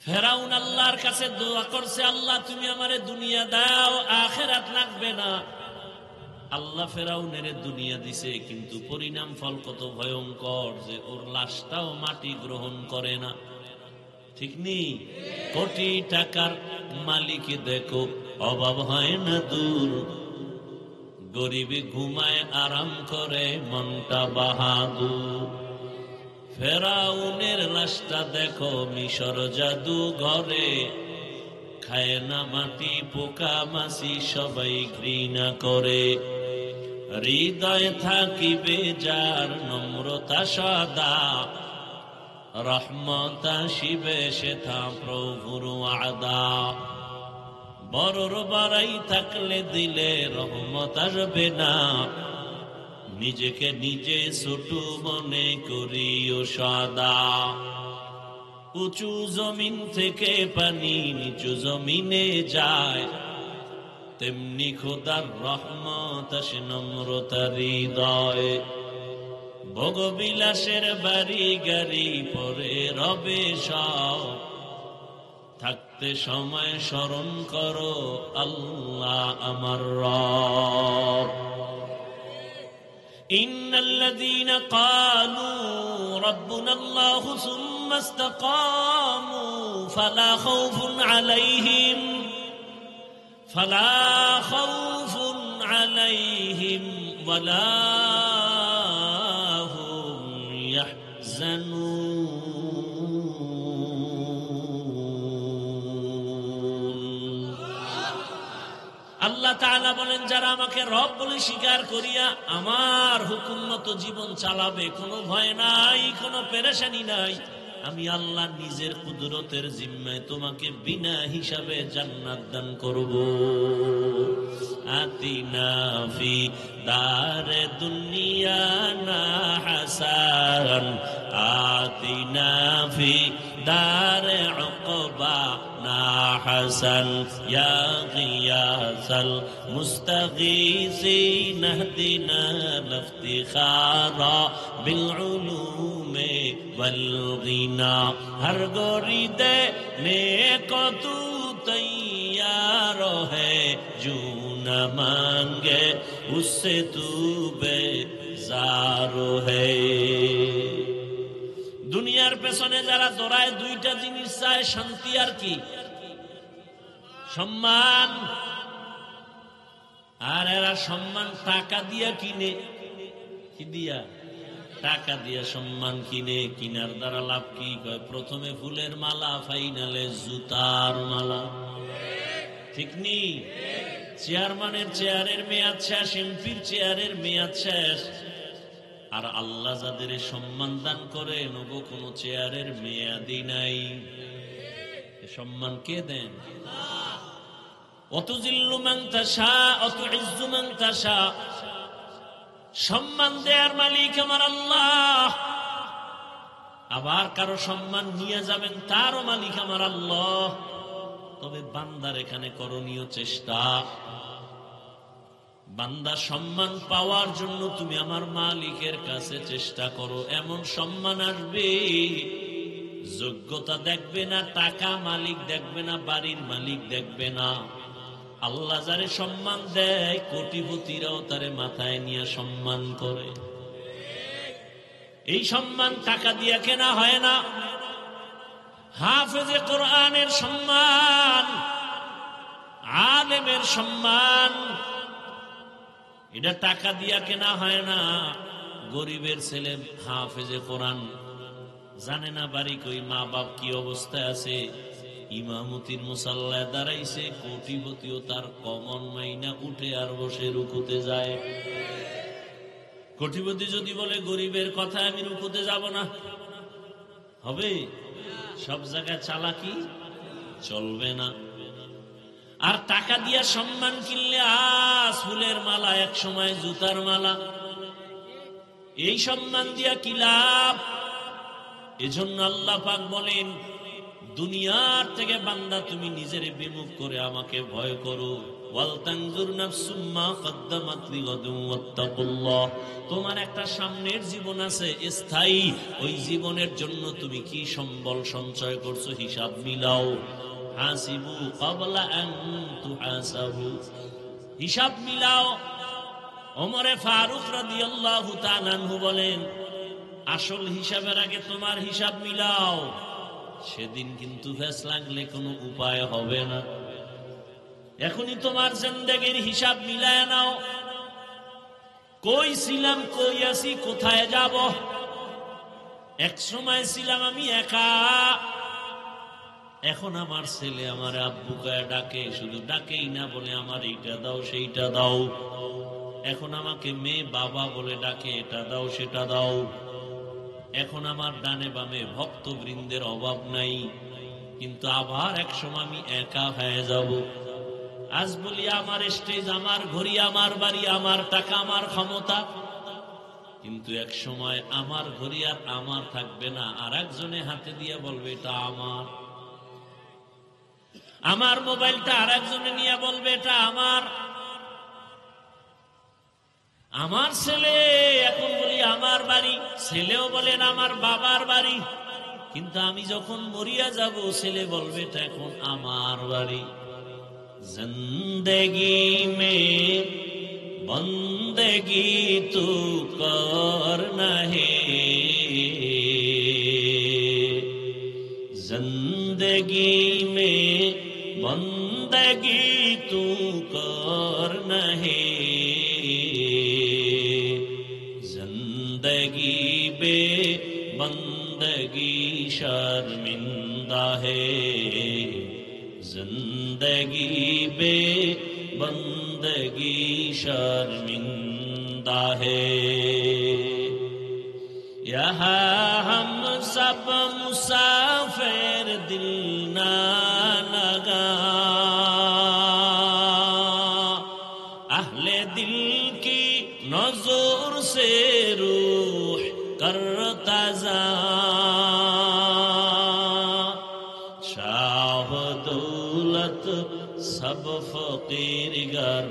ফেরাউন আল্লাহর কাছে দোয়া করছে, আল্লাহ তুমি আমারে দুনিয়া দাও, আখিরাত লাগবে না। আল্লাহ ফেরাউনের দুনিয়া দিছে, কিন্তু পরিণাম ফল কত ভয়ঙ্কর যে ওর লাশটাও মাটি গ্রহণ করে না। ঠিক নেই? কোটি টাকার মালিক দেখো অভাব হয় না দূর, গরিবে ঘুমায় আরাম করে মনটা বাহাদুর। ফেরাউনের লাশটা দেখো মিশর জাদু ঘরে, খায় না মাটি পোকা মাছি সবাই ঘৃণা করে। হৃদয় থাকিবে যার নম্রতা সদা, রহমত আসিবে সেথা প্রভুর ওয়াদা। বড়র বাড়াই থাকলে দিলে রহমত আসবে না, নিজেকে নিজে ছোট মনে করিও সদা। উঁচু জমিন থেকে পানি নিচু জমিনে যায়, তেমনি খোদার রহমত আসে নম্রতার হৃদয়ে। ভোগবিলাসের বাড়ি গাড়ি পরে রবে সব, থাকতে সময় স্মরণ করো আল্লাহ আমার রব। ইন্নাল্লাযীনা ক্বালু রাব্বুনাল্লাহু সুম্মা ইসতাকামু ফালা খাউফুন আলাইহিম ওয়ালা হুম ইয়াহজানুন। আল্লাহ তাআলা বলেন, যারা আমাকে রব বলে স্বীকার করিয়া আমার হুকুম মতো জীবন চালাবে, কোনো ভয় নাই, কোনো পেরেশানি নাই, আমি আল্লাহ নিজের কুদরতের জিম্মায় তোমাকে বিনা হিসাবে জান্নাত দান করব। আতিনা ফি দারে দুনিয়া না হাসান, আতিনা ফি দারে উকবা না হাসান, ইয়া গিয়াসাল মুস্তাগীসিন ইহদিনা লিফতিখারা বিল উলুমে ওয়াল গিনা। हर गोरी देने को तू तैयार है, जो न मांगे उससे तू बेजार है। দুনিয়ার পেছনে যারা দৌড়ায় দুইটা জিনিস চায়, শান্তি আর কি? সম্মান। আর এরা সম্মান টাকা দিয়া কিনে। কি দিয়া? টাকা দিয়ে সম্মান কিনে। কিনার দ্বারা লাভ কি? কয় প্রথমে ফুলের মালা, ফাইনালে জুতার মালা। ঠিক নি? চেয়ারম্যানের চেয়ারের মেয়াদ শেষ, এমপির চেয়ারের মেয়াদ শেষ। আর আল্লাহ যাদের সম্মান দান করে, নবো কোন চেয়ারের মেয়াদই নাই। সম্মান কে দেন? অতুজিল্লু মান তাশা অতুইজ্জু মান তাশা। সম্মান দেয়ার মালিক আমার আল্লাহ, আবার কারো সম্মান নিয়ে যাবেন তারও মালিক আমার আল্লাহ। তবে বান্দার এখানে করণীয় চেষ্টা। বান্দা সম্মান পাওয়ার জন্য তুমি আমার মালিকের কাছে চেষ্টা করো। এমন সম্মান আসবে, যোগ্যতা দেখবে না, টাকা মালিক দেখবে না, বাড়ির মালিক দেখবে না। আল্লাহ যারে সম্মান দেয়, কোটিপতিরাও তারে মাথায় নিয়ে সম্মান করে। এই সম্মান টাকা দিয়ে কেনা হয় না। হাফেজে কোরআনের সম্মান, আলেমের সম্মান, এটা টাকা দিয়া কেনা হয় না। গরিবের ছেলে হাফেজে কোরআন, জানে না বাড়ি কই, মা বাপ কি অবস্থায় আছে, ইমামতির মুসাল্লায় দাঁড়াইছে, কোটিপতিও তার কমন মাইনা উঠে আর বসে রুকুতে যায়। কোটিপতি যদি বলে গরিবের কথা আমি রুকুতে যাব না, হবে? সব জায়গায় চালাকি চলবে না। আর টাকা দিয়া সম্মান কিনলে ফুলের মালা, এক সময় জুতার মালা। এই সম্মান দিয়া কি লাভ? এজন্য আল্লাহ পাক বলেন, দুনিয়ার থেকে বান্দা তুমি নিজের বিমুখ করে আমাকে ভয় করো। তোমার একটা সামনের জীবন আছে স্থায়ী, ওই জীবনের জন্য তুমি কি সম্বল সঞ্চয় করছো হিসাব মিলাও। হাসিবু ক্বাবলা আন তুহাসাবু, হিসাব মিলাও। ওমরে ফারুক রাদিয়াল্লাহু তাআলা আনহু বলেন, আসল হিসাবের আগে তোমার হিসাব মিলাও, সেদিন কিন্তু ফেস লাগলে কোনো উপায় হবে না। এখনই তোমার জিন্দেগির হিসাব মিলায় নাও। কই ছিলাম, কই আছি, কোথায় যাব? এক সময় ছিলাম আমি একা, এখন আমার ছেলে আমার আব্বু কয়ে ডাকে, শুধু ডাকেই না, বলে আমার এইটা দাও সেইটা দাও। এখন আমাকে মেয়ে বাবা বলে ডাকে, এটা দাও সেটা দাও। এখন আমার ডানে বামে ভক্তবৃন্দের অভাব নাই, কিন্তু আবার এক সময় আমি একা হয়ে যাব। আজ বলি আমার স্টেজ, আমার ঘড়ি, আমার বাড়ি, আমার টাকা, আমার ক্ষমতা, কিন্তু এক সময় আমার ঘড়ি আর আমার থাকবে না, আর একজনে হাতে দিয়ে বলবে এটা আমার। আমার মোবাইলটা আর একজনে নিয়ে বলবে এটা আমার। আমার ছেলে, এখন বলি আমার বাড়ি, ছেলেও বলেন আমার বাবার বাড়ি, কিন্তু আমি যখন মরিয়া যাব ছেলে বলবে এটা এখন আমার বাড়ি। জিন্দেগি মে বন্দেগি তু করনা হে, জিন্দেগি মে বন্দেগি তু করনা হে, जिंदगी बे बंदगी शर्मिंदा है, जिंदगी बे बंदगी शर्मिंदा है। यहाँ हम सब मुसाफिर, दिल ना लगा, अहले दिल की नजर से रूह करता जा, शाह दौलत सब फकीर गर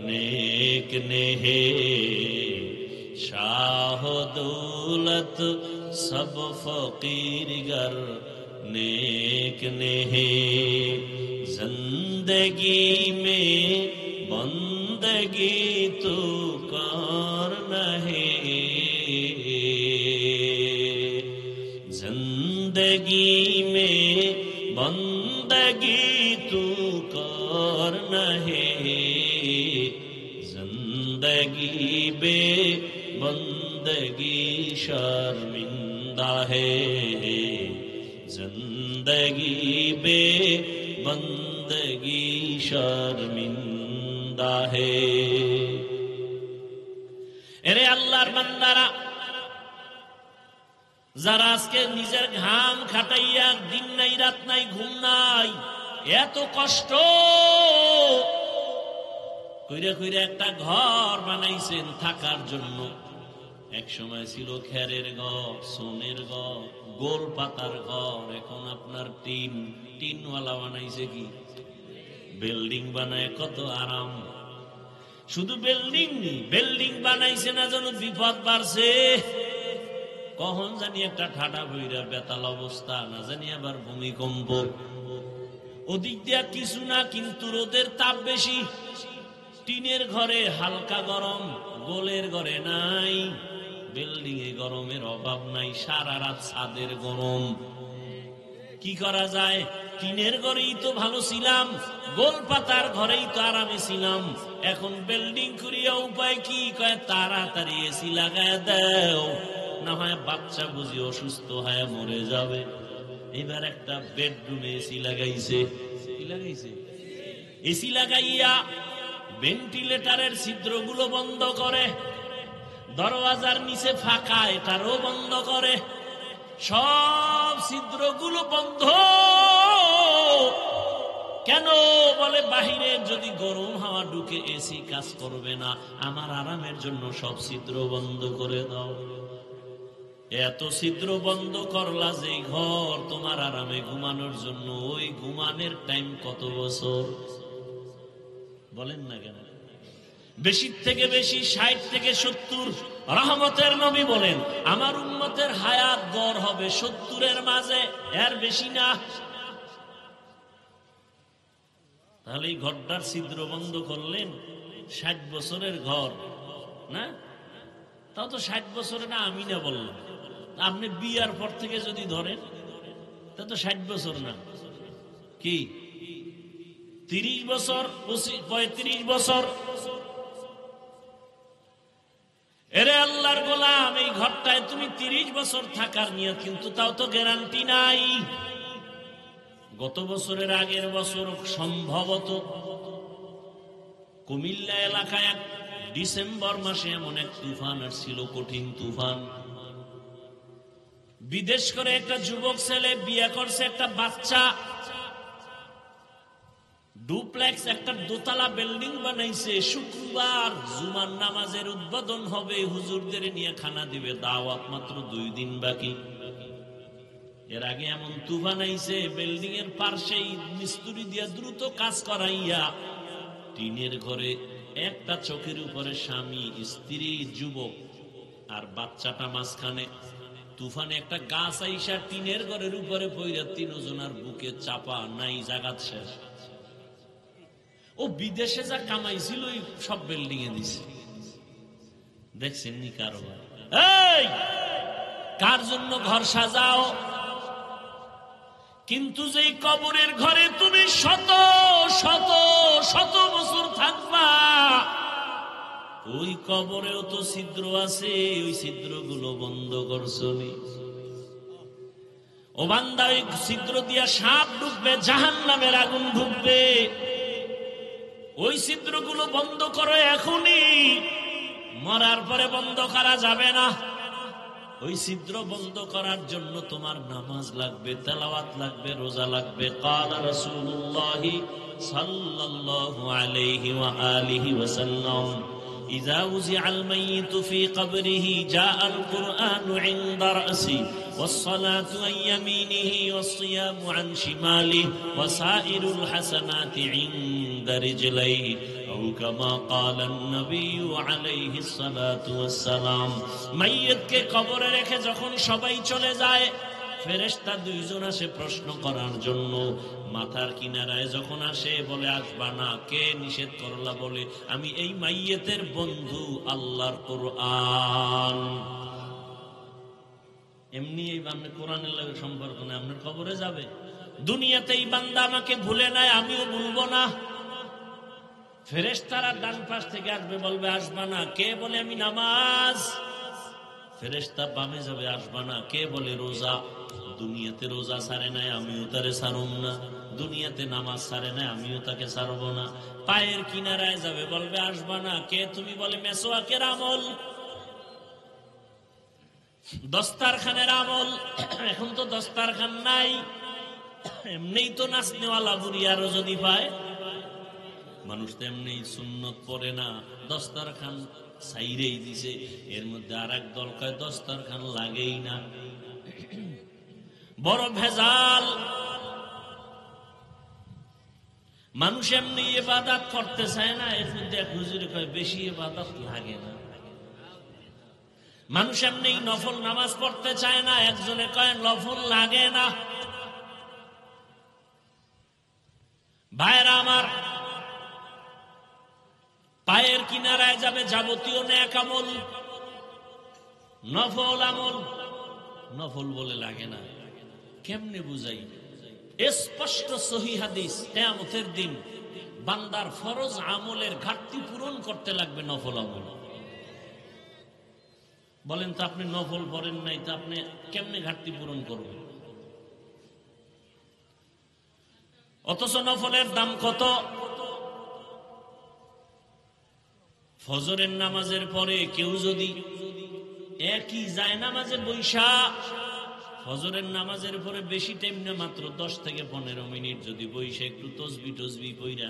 नेक ने है, शाह दौलत सब फकीर गर नेक ने है। जिंदगी में बंदगी तो करना है, जिंदगी में बंदगी तो करना है, जिंदगी बे बंदगी शर्मिंदा है, जिंदगी बे बंदगी शर्मिंदा है। এরে আল্লাহর বান্দারা, যারা আজকে নিজের ঘাম খাটাইয়া দিন নাই রাত নাই ঘুম নাই এত কষ্ট কইরা কইরা একটা ঘর বানাইছেন থাকার জন্য। এক সময় ছিল খেরের ঘর, সোনের ঘর, গোল পাতার ঘর, এখন আপনার টিনওয়ালা বানাইছে কি বিল্ডিং বানায়, কত আরাম। শুধু বিল্ডিং বানাইছে না, যেন বিপদ বাড়ছে। কখন জানি একটা ঠাডা বইরা বেতাল অবস্থা, না জানি আবার ভূমিকম্প। ওদিক দিয়া কিছু না, কিন্তু রোদের তাপ বেশি। টিনের ঘরে হালকা গরম, গোলের ঘরে নাই। বিল্ডিং এ গরমের অভাব নাই, সারা রাত ছাদের গরম। কি করা যায়? টিনের ঘরেই তো ভালো ছিলাম, গোল পাতার ঘরেই তো আরামে ছিলাম। এখন বিল্ডিং করিয়া উপায় কি? কয় তাড়াতাড়ি এসি লাগায় দাও, না হয় বাচ্চা বুঝি অসুস্থ হয়ে মরে যাবে। এবার একটা বেডরুমে এসি লাগাইছে। কি লাগাইছে? এসি লাগাইয়া ভেন্টিলেটরের ছিদ্রগুলো বন্ধ করে, দরওয়াজার নিচে ফাঁকা, এটারও বন্ধ করে। সব ছিদ্রগুলো বন্ধ। কেন? বলে বাহিরে যদি গরম হাওয়া ঢুকে এসি কাজ করবে না, আমার আরামের জন্য সব ছিদ্র বন্ধ করে দাও। এত ছিদ্র বন্ধ করলা যে ঘর তোমার আরামে ঘুমানোর জন্য, ওই ঘুমানোর টাইম কত বছর বলেন না কেন? বেশি থেকে বেশি 60 থেকে 70। রহমতের নবী বলেন আমার উম্মতের হায়াত গড় হবে 70-এর মাঝে, এর বেশি না। তাহলে এই ঘরটার ছিদ্র বন্ধ করলেন, 60 বছরের ঘর না? তাও তো 60 বছরে না, আমি না বললাম। আপনি বিয়ার পর থেকে যদি ধরেন তা তো 60 বছর না, কি 30 বছর, 35 বছর। এরে আল্লাহর গোলাম, এই ঘরটায় তুমি 30 বছর থাকার নিয়ত, কিন্তু তাও তো গ্যারান্টি নাই। গত বছরের আগের বছর সম্ভবত কুমিল্লা এলাকায় ডিসেম্বর মাসে এমন এক তুফান আসছিল, কঠিন তুফান। বিদেশ করে একটা যুবক ছেলে বিয়ে করছে, একটা বাচ্চা, ডুপ্লেক্স একটা দোতলা বিল্ডিং বানাইছে। শুক্রবার জুমার নামাজের উদ্বোধন হবে, হুজুরদের নিয়ে খানা দিবে, দাওয়াত মাত্র 2 দিন বাকি। এর আগে এমন তুফান আইছে, বিল্ডিং এর পাশেই মিস্ত্রি দিয়া দ্রুত কাজ করাইয়া টিনের ঘরে একটা চোখের উপরে স্বামী, স্ত্রী, যুবক আর বাচ্চাটা মাঝখানে। তুফানে একটা গাছ আইসা টিনের ঘরের উপরে পইরা 3 জনের বুকে চাপা, নাই জাগাত শেষ। ও বিদেশে যা কামাইছিল সব বিল্ডিং এ দিছে। দেখছেন নি কারবার? এই কার জন্য ঘর সাজাও? কিন্তু যেই কবরের ঘরে তুমি শত শত শত বছর থাকবা, ওই কবরেও তো ছিদ্র আছে, ওই ছিদ্রগুলো বন্ধ করছো নি? ও বান্দা, ওই ছিদ্র দিয়া সাপ ঢুকবে, জাহান্নামের আগুন ঢুকবে। ওই ছিদ্রগুলো বন্ধ করো এখনই, মরার পরে বন্ধ করা যাবে না। ওই ছিদ্র বন্ধ করার জন্য তোমার নামাজ লাগবে, তেলাওয়াত লাগবে, রোজা লাগবে। ক্বালা রাসূলুল্লাহ সাল্লাল্লাহু আলাইহি ওয়া আলিহি ওয়াসাল্লাম ইযা উযিআল মাইয়িতু ফি কবরিহি জাআল কুরআনু ইনদা রাসি والصلاة عن يمينه والصيام عن شماله وسائر الحسنات عند رجليه أو كما قال النبي عليه الصلاة والسلام। মাইয়িতকে কবরে রেখে যখন সবাই চলে যায়, ফেরেশতা 2 জন আসে প্রশ্ন করার জন্য। মাথার কিনারায় যখন আসে বলে আসবা না। কে নিষেধ করলা? বলে আমি এই মাইয়িতের বন্ধু, আল্লাহর কোরআন। এমনি এই বান্দা কোরআনের লাগে সম্পর্ক নেই, আপনার কবরে যাবে। দুনিয়াতে এই বান্দা আমাকে ভুলে নাই, আমিও ভুলবো না। ফেরেশতারা ডান পাশ থেকে আসবে, বলবে আসবা না। কে বলে আমি নামাজ। ফেরেশতা বামে যাবে, আসবা না। কে বলে রোজা। দুনিয়াতে রোজা ছাড়ে নাই, আমিও তারে ছাড়ব না। দুনিয়াতে নামাজ ছাড়ে নাই, আমিও তাকে ছাড়বো না। পায়ের কিনারায় যাবে, বলবে আসবা না। কে তুমি? বলে মেসওয়াকের আমল, দস্তারখানের আমল। এখন তো দস্তারখান নাই, এমনি তো নাচনেওয়ালা বুড়ি আরো যদি পায়। মানুষ তো এমনি সুন্নত পড়ে না, দস্তারখান ছাইরেই দিছে। এর মধ্যে আর এক দল কয় দস্তারখান লাগেই না। বড় ভেজাল। মানুষ এমনি ইবাদত করতে চায় না, এর মধ্যে এক হুজুরে কয় বেশি ইবাদত লাগে না। মানুষ এমনি নফল নামাজ পড়তে চায় না, একজনে কয় নফল লাগে না। ভাইরা আমার, পায়ের কিনারায় যাবে যাবতীয় নেক আমল, নফল আমল। নফল বলে লাগে না, কেমনে বুঝাই? স্পষ্ট সহিহ হাদিস, কিয়ামতের দিন বান্দার ফরজ আমলের ঘাটতি পূরণ করতে লাগবে নফল আমল। বলেন তো আপনি নফল পড়েন নাই, তো আপনি কেমনে ঘাটতি পূরণ করবেন? অথচ নফলের দাম কত? ফজরের নামাজের পরে কেউ যদি একই যায় নামাজে বৈশা ফজরের নামাজের পরে বেশি টাইম না, মাত্র 10 থেকে 15 মিনিট যদি বৈশা একটু তসবি টসবি কইরা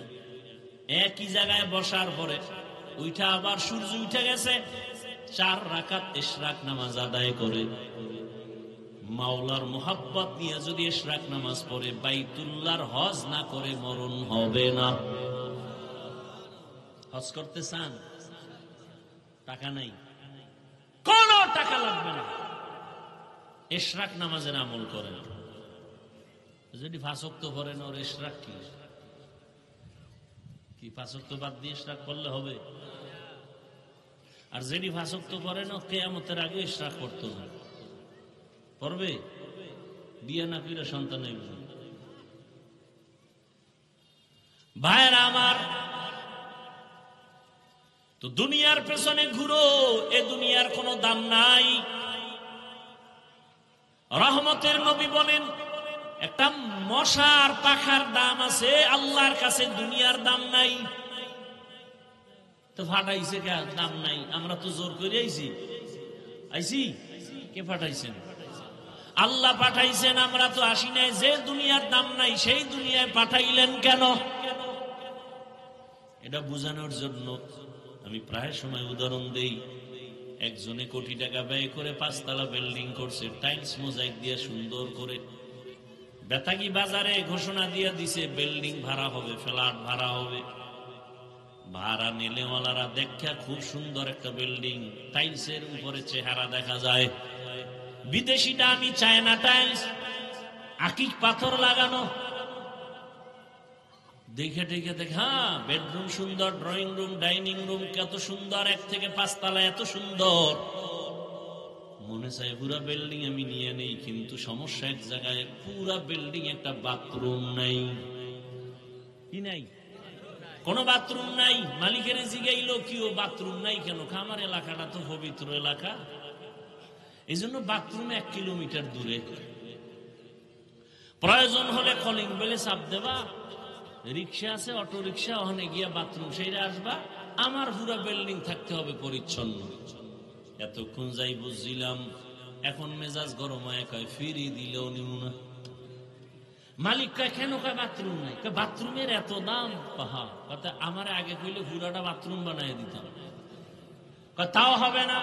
একই জায়গায় বসার পরে উঠা আবার সূর্য উঠে গেছে 4 রাকাত ইশরাক নামাজ আদায় করে মাওলার মোহাব্বত নিয়ে যদি ইশরাক নামাজ পড়ে বাইতুল্লাহর হজ না করে মরণ হবে না। হজ করতে চান? টাকা নাই, কোন টাকা লাগবে না, ইশরাক নামাজের আমল করেন। যদি 5 ওয়াক্ত পড়েন ওর ইশরাক কি 5 ওয়াক্ত বাদ দিয়ে ইশরাক করলে হবে? আর যেটি 5 ওয়াক্ত পড়েন ও কিয়ামতের আগে ইশরাক করতো না, পড়বে? বিয়ে না করে সন্তান হইবে। ভাইরা আমার, তো দুনিয়ার পেছনে ঘুরো, এ দুনিয়ার কোনো দাম নাই। রহমতের নবী বলেন একটা মশার পাখার দাম আছে আল্লাহর কাছে, দুনিয়ার দাম নাই। তো ফাটাইছে কে? দাম নাই। আমরা তো জোর করে আইছি। কে পাঠাইছেন? আল্লাহ পাঠাইছেন, আমরা তো আসি নাই। যে দুনিয়ার দাম নাই সেই দুনিয়ায় পাঠাইলেন কেন? এটা বোঝানোর জন্য আমি প্রায় সময় উদাহরণ দেই। একজনে কোটি টাকা ব্যয় করে 5 তলা বিল্ডিং করছে, টাইলস মোজাইক দিয়ে সুন্দর করে। বেতাগী বাজারে ঘোষণা দিয়ে দিছে বিল্ডিং ভাড়া হবে, ফ্ল্যাট ভাড়া হবে। ভাড়া নিলেওয়ালারা দেখা খুব সুন্দর একটা বিল্ডিং, টাইলসের উপরে চেহারা দেখা যায় বিদেশি দামি চায়না টাইলস, আকিক পাথর লাগানো। দেখে হ্যাঁ বেডরুম সুন্দর, ড্রয়িং রুম, ডাইনিং রুম কত সুন্দর, 1 থেকে 5 তলা এত সুন্দর। মনে চায় পুরা বিল্ডিং আমি নিয়ে নেই, কিন্তু সমস্যা এক জায়গায়, পুরা বিল্ডিং একটা বাথরুম নাই। কি নাই? কোন বাথরুম নাই। মালিকের জিগাইলো কি ও বাথরুম নাই কেন? আমার এলাকাটা তো পবিত্র এলাকা, এই জন্য বাথরুম 1 কিলোমিটার দূরে। প্রয়োজন হলে কলিং বেলে চাপ দেবা, রিক্সা আছে, অটো রিক্সা, ওখানে গিয়া বাথরুম সেইটা আসবা। আমার পুরো বিল্ডিং থাকতে হবে পরিচ্ছন্ন। এতক্ষণ যাই বুঝছিলাম, এখন মেজাজ গরম হয়, কয় ফিরি দিলেও নিব না। মালিক কয় কেন? কয় বাথরুম নাই। বাথরুমের এত দাম? কথা আমার আগে কইলে পুরাটা বাথরুম বানাই দিতাম। তাও হবে না।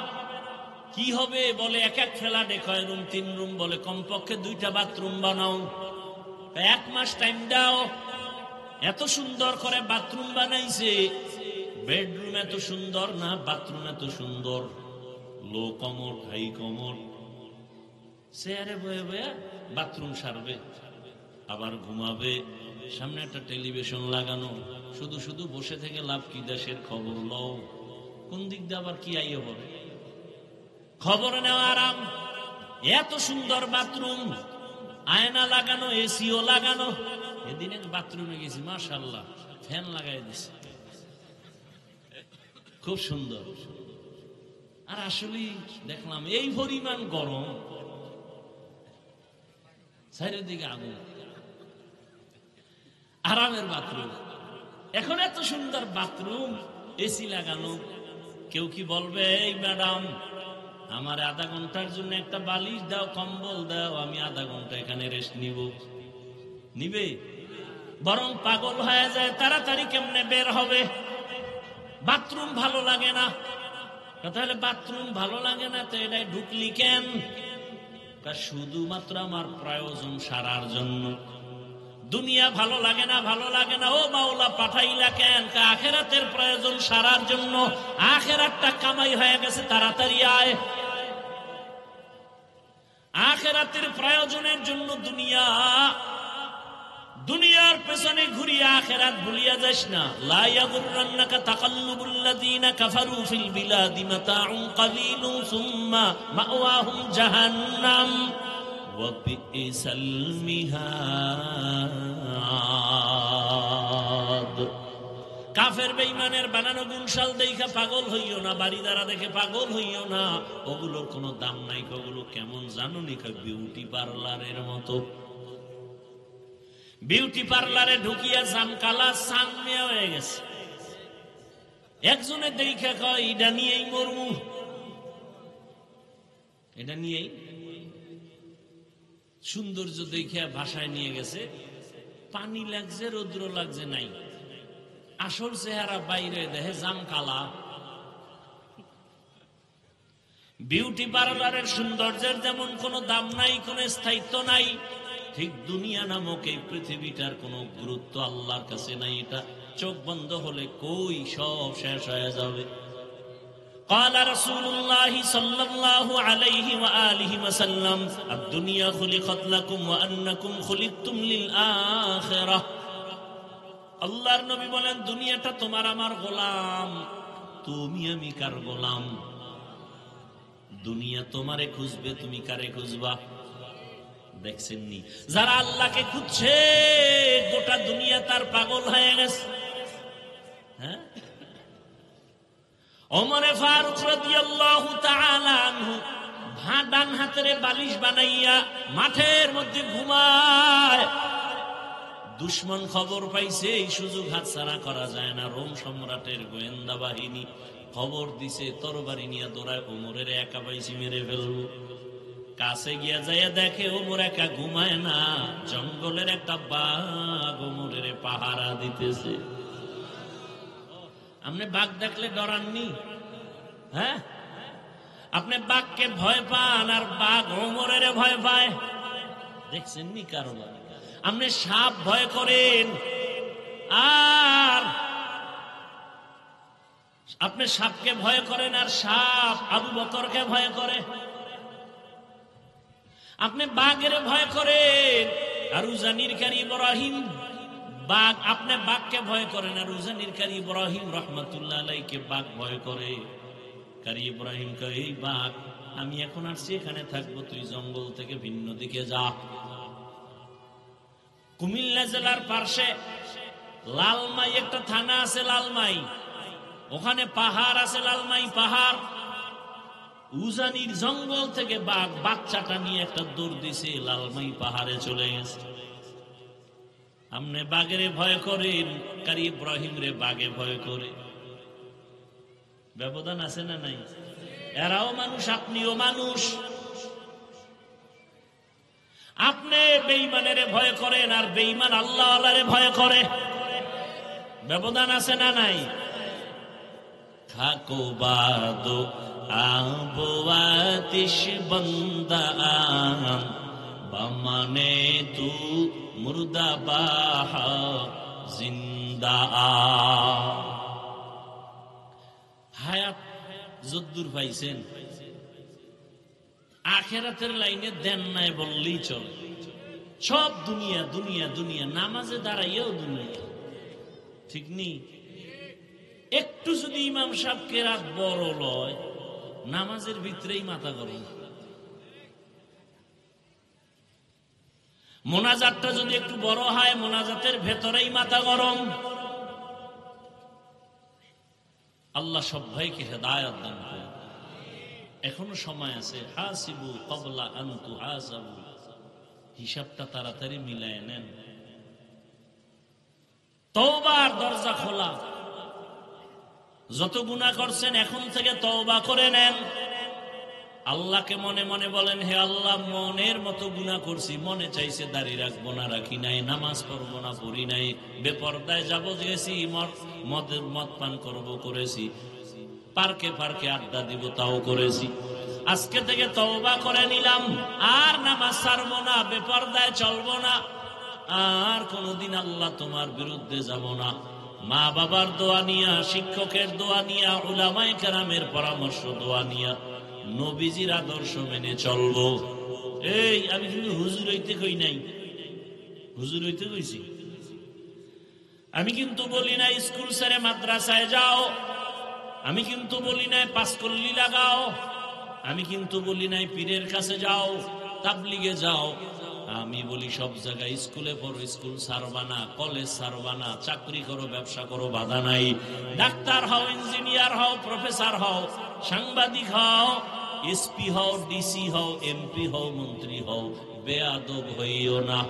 কি হবে? বলে 1 ফ্ল্যাটে কয় রুম? 3 রুম। বলে কমপক্ষে 2টা বাথরুম বানাও। 1 মাস টাইম দাও। এত সুন্দর করে বাথরুম বানাইছে, বেডরুম এত সুন্দর না, বাথরুম এত সুন্দর, লো কমর হাই কমর। চেয়ারে বয়ে বয়ে বাথরুম সারবে, আবার ঘুমাবে। সামনে একটা টেলিভিশন লাগানো, শুধু বসে থেকে লাভ কি? দেশের খবর লও। কোন দিক দিয়ে আবার কি আইয়ে পড়ে? খবর নেওয়া আরাম। এত সুন্দর বাথরুম, আয়না লাগানো, এসিও লাগানো। এদিন এক বাথরুমে গেছি, মাশাআল্লাহ, ফ্যান লাগাই দিছে, খুব সুন্দর। আর আসলে দেখলাম এই পরিমাণ গরম, চারিদিকে আগুন। আরামের বাথরুম, এখন এত সুন্দর বাথরুম, এসি লাগানো। কেউ কি বলবে এই ম্যাডাম আমার আধা ঘন্টার জন্য একটা বালিশ দাও, কম্বল দাও, আমি আধা ঘন্টা এখানে রেস্ট নিব? নিবে? বরং পাগল হয়ে যায়, তাড়াতাড়ি কেমনে বের হবে। বাথরুম ভালো লাগে না। তাহলে বাথরুম ভালো লাগে না তো এটাই ঢুকলি কেন? শুধুমাত্র আমার প্রয়োজন সারার জন্য। দুনিয়া ভালো লাগে না, ভালো লাগে না। ও মাওলা পাঠাইলা কেন? আখেরাতের প্রয়োজন সারার জন্য। আখেরাতটা কামাই হয়ে গেছে, তাড়াতাড়ি আয়। আখেরাতের প্রয়োজনের জন্য দুনিয়ার পেছনে ঘুরিয়ে আখেরাত ভুলিয়া যাস না। লা ইয়াগুররান্নাকা তাকাল্লুবুল লাযিনা কাফারু ফিল বিলাদি মাতাউন কালিলুন সুম্মা মাওয়াহুম জাহান্নাম ওয়া বিইসাল মিহাদ। কাফের বেঈমানের বানানো গুণশাল দেখা পাগল হইও না, বাড়িদারা দেখে পাগল হইও না। ওগুলোর কোনো দাম নাই। ওগুলো কেমন জানো নি? বিউটি পার্লারের মতো। বিউটি পার্লারে ঢুকিয়া জামকালা সামনে হয়ে গেছে। একজনে দেখে কয় এটা নিয়েই মরমু। এটা নিয়েই সৌন্দর্য দেখে ভাষায় নিয়ে গেছে, পানি লাগছে রৌদ্র লাগছে নাই, আসল চেহারা বাইরে দেহে জাম কালা। বিউটি পার্লারের সৌন্দর্যের যেমন কোনো দাম নাই, কোনো স্থায়িত্ব নাই, ঠিক দুনিয়া নামক এই পৃথিবীটার কোনো গুরুত্ব আল্লাহর কাছে নাই। এটা চোখ বন্ধ হলে কই সব শেষ হয়ে যাবে। قال رسول الله صلى الله عليه وآله وسلم الدنيا خلقت لكم وأنكم خلقتم للآخرة। আল্লাহর নবী বলেন দুনিয়াটা তোমার আমার গোলাম, তুমি আমি কার গোলাম? দুনিয়া তোমারে খুঁজবে, তুমি কারে খুঁজবা? দেখছেন নি, যারা আল্লাহকে খুঁজছে গোটা দুনিয়া তার পাগল হয়ে গেছে। হ্যাঁ, ওমরে ফারুক রাদিয়াল্লাহু তাআলা আনহু ডান হাতের বালিশ বানাইয়া মাঠের মধ্যে ঘুমায়। দুশমন খবর পাইছে, এই সুযোগ হাতছাড়া করা যায় না। রোম সম্রাটের গোয়েন্দা বাহিনী খবর দিছে, তরবারি নিয়ে দৌড়ায়, ওমরের একা পাইছি মেরে ফেলবো। কাছে গিয়া যাইয়া দেখে ওমর একা ঘুমায় না, জঙ্গলের একটা বাঘ ওমরের পাহারা দিতেছে। আপনি বাঘ দেখলে ডরাননি? হ্যাঁ, আপনি বাঘকে ভয় পান আর বাঘ ওমরের ভয় পায়? দেখছেন নি কারবার? আপনি সাপ ভয় করেন আর আপনি সাপকে ভয় করেন আর সাপ আবু বকরকে ভয় করে। আপনি বাঘের ভয় করেন আর উজানির কারী ইব্রাহিম বাঘ, আপনি বাঘকে ভয় করেন আর উজানির কারী ইব্রাহিম রহমাতুল্লাহ আলাইহিকে বাঘ ভয় করে। কারী ইব্রাহিম কয়, এই বাঘ, আমি এখন আসছি এখানে থাকবো, তুই জঙ্গল থেকে ভিন্ন দিকে যা। কুমিল্লা জেলার পার্শ্বে লালমাই একটা থানা আছে, লালমাই, ওখানে পাহাড় আছে, লালমাই পাহাড়। উজানির জঙ্গল থেকে বাঘ বাচ্চাটা নিয়ে একটা দৌড় দিছে, লালমাই পাহাড়ে চলে গেছে। আপনি বাঘের ভয় করেন, কারী ইব্রাহিম রে বাঘে ভয় করে। ব্যবধান আছে না নাই? এরাও মানুষ, আপনিও মানুষ। আপনি বেঈমানের ভয় করেন আর বেঈমান আল্লাহ আল্লাহরে ভয় করে। ব্যবধান আছে না নাই? থাকো বাদো আবো আতিশ বন্দা বামানে তু মুর্দা বাহা জিন্দা। হায়াত যদ্দুর পাইছেন, আখেরাতের লাইনে দেন নাই বললেই চলে। সব দুনিয়া দুনিয়া দুনিয়া, নামাজে দাঁড়াইয়াও দুনিয়া, ঠিক নেই? একটু যদি ইমাম সাহেবকে রাত বড় লয়, নামাজের ভিতরেই মাথা গরম। মোনাজাতটা যদি একটু বড় হয়, মোনাজাতের ভেতরেই মাথা গরম। আল্লাহ সব ভাইকে হেদায়েত দান করুন। এখনো সময় আছে। হাসিবু ক্বাবলা আন তুহাসাবু, হিসাবটা তাড়াতাড়ি মিলায় নেন। তওবার দরজা খোলা। যত গুনাহ করছেন এখন থেকে তওবা করে নেন। আল্লাহকে মনে মনে বলেন, হে আল্লাহ, মনের মতো গুনাহ করছি, মনে চাইছে দাড়ি রাখবো না, রাখি নাই, নামাজ পড়বো না, পড়ি নাই, বেপরদায় যাবো গেছি, মদ পান করবো করেছি, পার্কে পার্কে আড্ডা দিব তাও করেছি। আজকে থেকে তওবা করে নিলাম, আর নামাজ ছাড়বো না, বেপরদায় চলবো না, আর কোনদিন আল্লাহ তোমার বিরুদ্ধে যাব না। মা বাবার দোয়া নিয়া, শিক্ষকের দোয়া নিয়া, উলামায়ে কেরামের পরামর্শ দোয়া নিয়া নবীজির আদর্শ মেনে চলবো। এই আমি কিন্তু হুজুর হইতে কই নাই, হুজুর হইতে কইছি। আমি কিন্তু বলি না স্কুল ছেড়ে মাদ্রাসায় যাও, আমি কিন্তু বলি নাই পাঁচকল্লি লাগাও, আমি কিন্তু বলি নাই পীরের কাছে যাও, তাবলিগে যাও। আমি বলি সব জায়গায় স্কুলে পড়ো, স্কুল ছাড়বা না, কলেজ ছাড়বা না, চাকরি করো, ব্যবসা করো, বাধা নাই। ডাক্তার হও, ইঞ্জিনিয়ার হও, প্রফেসর হও, সাংবাদিক হও, এসপি হও, ডিসি হও, এমপি হও, মন্ত্রী হও, বেয়াদব হইও না।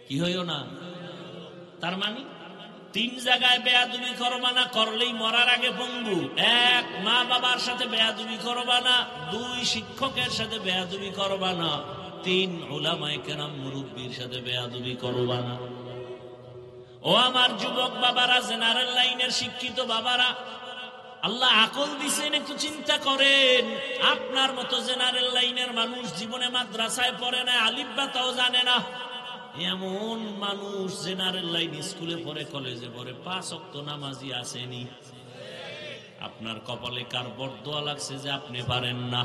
কি হইও না? তার মানে তিন জায়গায় বেয়াদবি করবা না, করলেই মরার আগে পঙ্গু। এক, মা বাবার সাথে বেয়াদবি করবা না। দুই, শিক্ষকের সাথে বেয়াদবি করবা না। তিন, উলামায়ে কেরাম মুরব্বির সাথে বেয়াদবি করবা না। ও আমার যুবক বাবারা, জেনারেল লাইনের শিক্ষিত বাবারা, আল্লাহ আকল দিছেন, একটু চিন্তা করেন। আপনার মতো জেনারেল লাইনের মানুষ জীবনে মাদ্রাসায় পড়ে না, আলিফ বা তাও জানে না। এমন মানুষ জেনারেল লাইন স্কুলে পড়ে, কলেজে পড়ে, 5 ওয়াক্ত নামাজি আসেনি। আপনার কপালে কার বরদোয়া লাগছে যে আপনি পারেন না?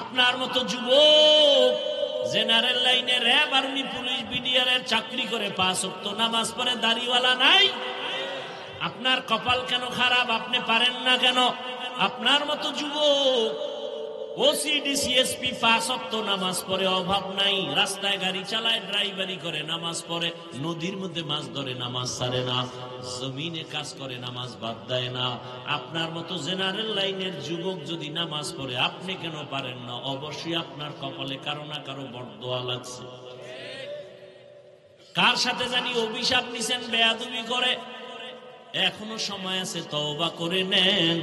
আপনার মতো যুবক জেনারেল লাইনে র্যাব, আর্মি, পুলিশ, বিডিআর এর চাকরি করে 5 ওয়াক্ত নামাজ পড়ে, দাড়িওয়ালা নাই। আপনার কপাল কেন খারাপ? আপনি পারেন না কেন? আপনার মতো যুবক ওসিডি, সিএসপি 5 ওয়াক্ত নামাজ পড়ে, অভাব নাই। রাস্তায় গাড়ি চালায়, ড্রাইভারি করে, নামাজ পড়ে। নদীর মধ্যে মাছ ধরে, নামাজ ছাড়ে না। জমিনে কাজ করে, নামাজ বাদ দেয় না। আপনার মতো জেনারেল লাইনের যুবক যদি নামাজ পড়ে, আপনি কেন পারেন না? অবশ্যই আপনার কপালে কারো না কারো বরদোয়া লাগছে। কার সাথে জানি অভিশাপ নিছেন বেয়াদবি করে। এখনো সময় আছে, তওবা করে নেন।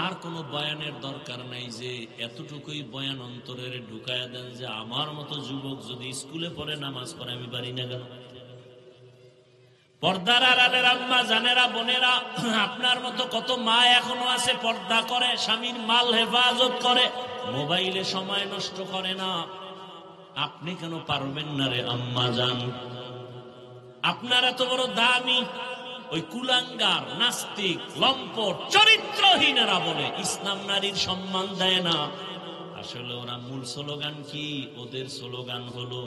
আর কোন বয়ানের দরকার নাই, যে এতটুকুই বয়ান অন্তরের ঢুকায়া দেন যে আমার মতো যুবক যদি স্কুলে পড়ে, নামাজ পড়ে, আমি পারি না কেন? পর্দার আড়ালের আম্মা জানেরা, বোনেরা, আপনার মতো কত মা এখনো আছে পর্দা করে, স্বামীর মাল হেফাজত করে, মোবাইলে সময় নষ্ট করে না। আপনি কেন পারবেন না রে আম্মা জান? আপনার এত বড় দামি ওই কুলাঙ্গার, নাস্তিক, লম্পট, চরিত্রহীনেরা বলে ইসলাম নারীর সম্মান দেয় না। আসলে ওরা মূল স্লোগান কি? ওদের স্লোগান হলো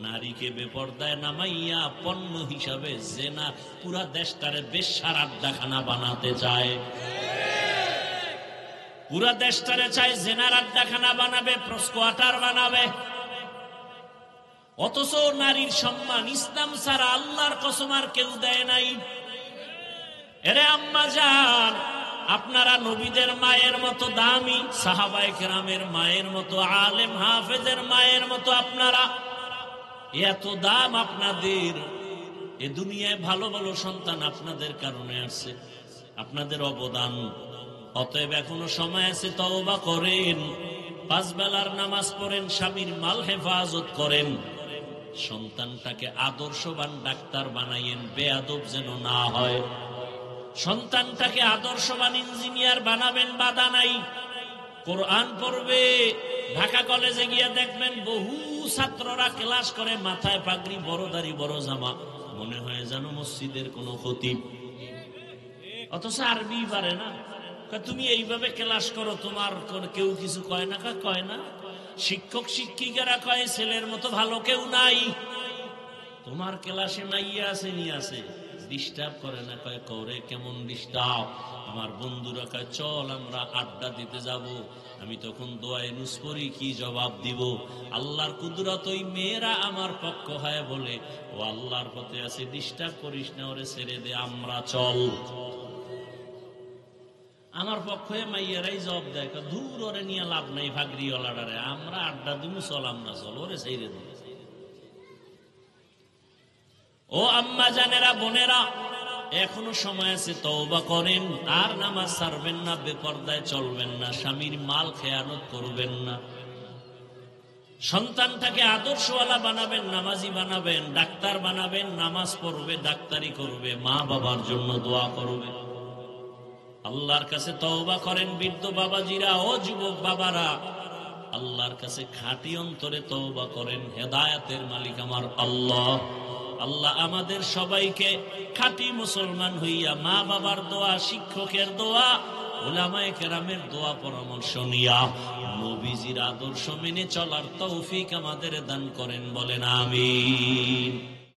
নারীকে বেপরদায় নামাইয়া পণ্য হিসাবে জেনা পুরা দেশটারে বেশ্যার আড্ডাখানা বানাতে চায়। পুরা দেশটারে চায় জেনার আড্ডাখানা বানাবে, প্রস্কোয়াটার বানাবে। অথচ নারীর সম্মান ইসলাম ছাড়া আল্লাহর কসম আর কেউ দেয় নাই। এরে আম্মা জান, আপনারা নবীদের মায়ের মতো দামি, সাহাবায়ে কেরামের মায়ের মতো, আলেম হাফেজের মায়ের মতো আপনারা, এত দাম আপনাদের। এ দুনিয়ায় ভালো ভালো সন্তান আপনাদের কারণে আসছে, আপনাদের অবদান। অতএব এখনো সময় আছে, তওবা করেন, 5 বেলার নামাজ পড়েন, স্বামীর মাল হেফাজত করেন, সন্তানটাকে আদর্শবান ডাক্তার বানাইয়েন, বেয়াদব যেন না হয়। সন্তানটাকে আদর্শবান ইঞ্জিনিয়ার বানাবেন, বাধা নাই। কোরআন পড়বে। ঢাকা কলেজে গিয়ে দেখবেন বহু ছাত্ররা ক্লাস করে, মাথায় পাগড়ি, বড় দাড়ি, বড় জামা, মনে হয় যেন মসজিদের কোনো খতিব, অথচ আরবি পারে না। তুমি এইভাবে ক্লাস করো, তোমার কেউ কিছু কয় না? কয় না। শিক্ষক শিক্ষিকারা কয় ছেলের মতো ভালো কেউ নাই, তোমার ক্লাসে মাইয়া আছে, নিয়ে আছে, ডিস্টার্ব করে না? কয় করে। কেমন ডিস্টার্ব? আমার বন্ধুরা কয় চল আমরা আড্ডা দিতে যাব। আমি তখন দোয়ায়ে নুস পড়ি, কি জবাব দিব? আল্লাহর কুদরত, ওই মেয়েরা আমার পক্ষ হয় বলে, ও আল্লাহর পথে আছে, ডিস্টার্ব করিস না, ওরে ছেড়ে দে, আমরা চল। আমার পক্ষে মাইয়ারাই জবাব দেয়, দূর, ওরে নিয়ে লাভ নাই, ভাগরিওয়ালাডারে, আমরা আড্ডা দিব, চল, আমরা চল, ওরে ছেড়ে দে। ও আম্মা জানেরা, বোনেরা, এখনো সময় আছে, তওবা করেন। আর নামাজ ছাড়বেন না, বেপরদায় চলবেন না, স্বামীর মাল খেয়ানত করবেন না। সন্তানটাকে আদর্শওয়ালা বানাবেন, নামাজি বানাবেন, ডাক্তার বানাবেন, নামাজ পড়বে, ডাক্তারি করবে, মা বাবার জন্য দোয়া করবে। আল্লাহর কাছে তওবা করেন বৃদ্ধ বাবাজিরা, ও যুবক বাবারা, আল্লাহর কাছে খাঁটি অন্তরে তওবা করেন। হেদায়েতের মালিক আমার আল্লাহ। আল্লাহ আমাদের সবাইকে খাঁটি মুসলমান হইয়া মা বাবার দোয়া, শিক্ষকের দোয়া, উলামায়ে কেরামের দোয়া পরামর্শ নিয়া নবীজির আদর্শ মেনে চলার তৌফিক আমাদের দান করেন, বলেন আমিন।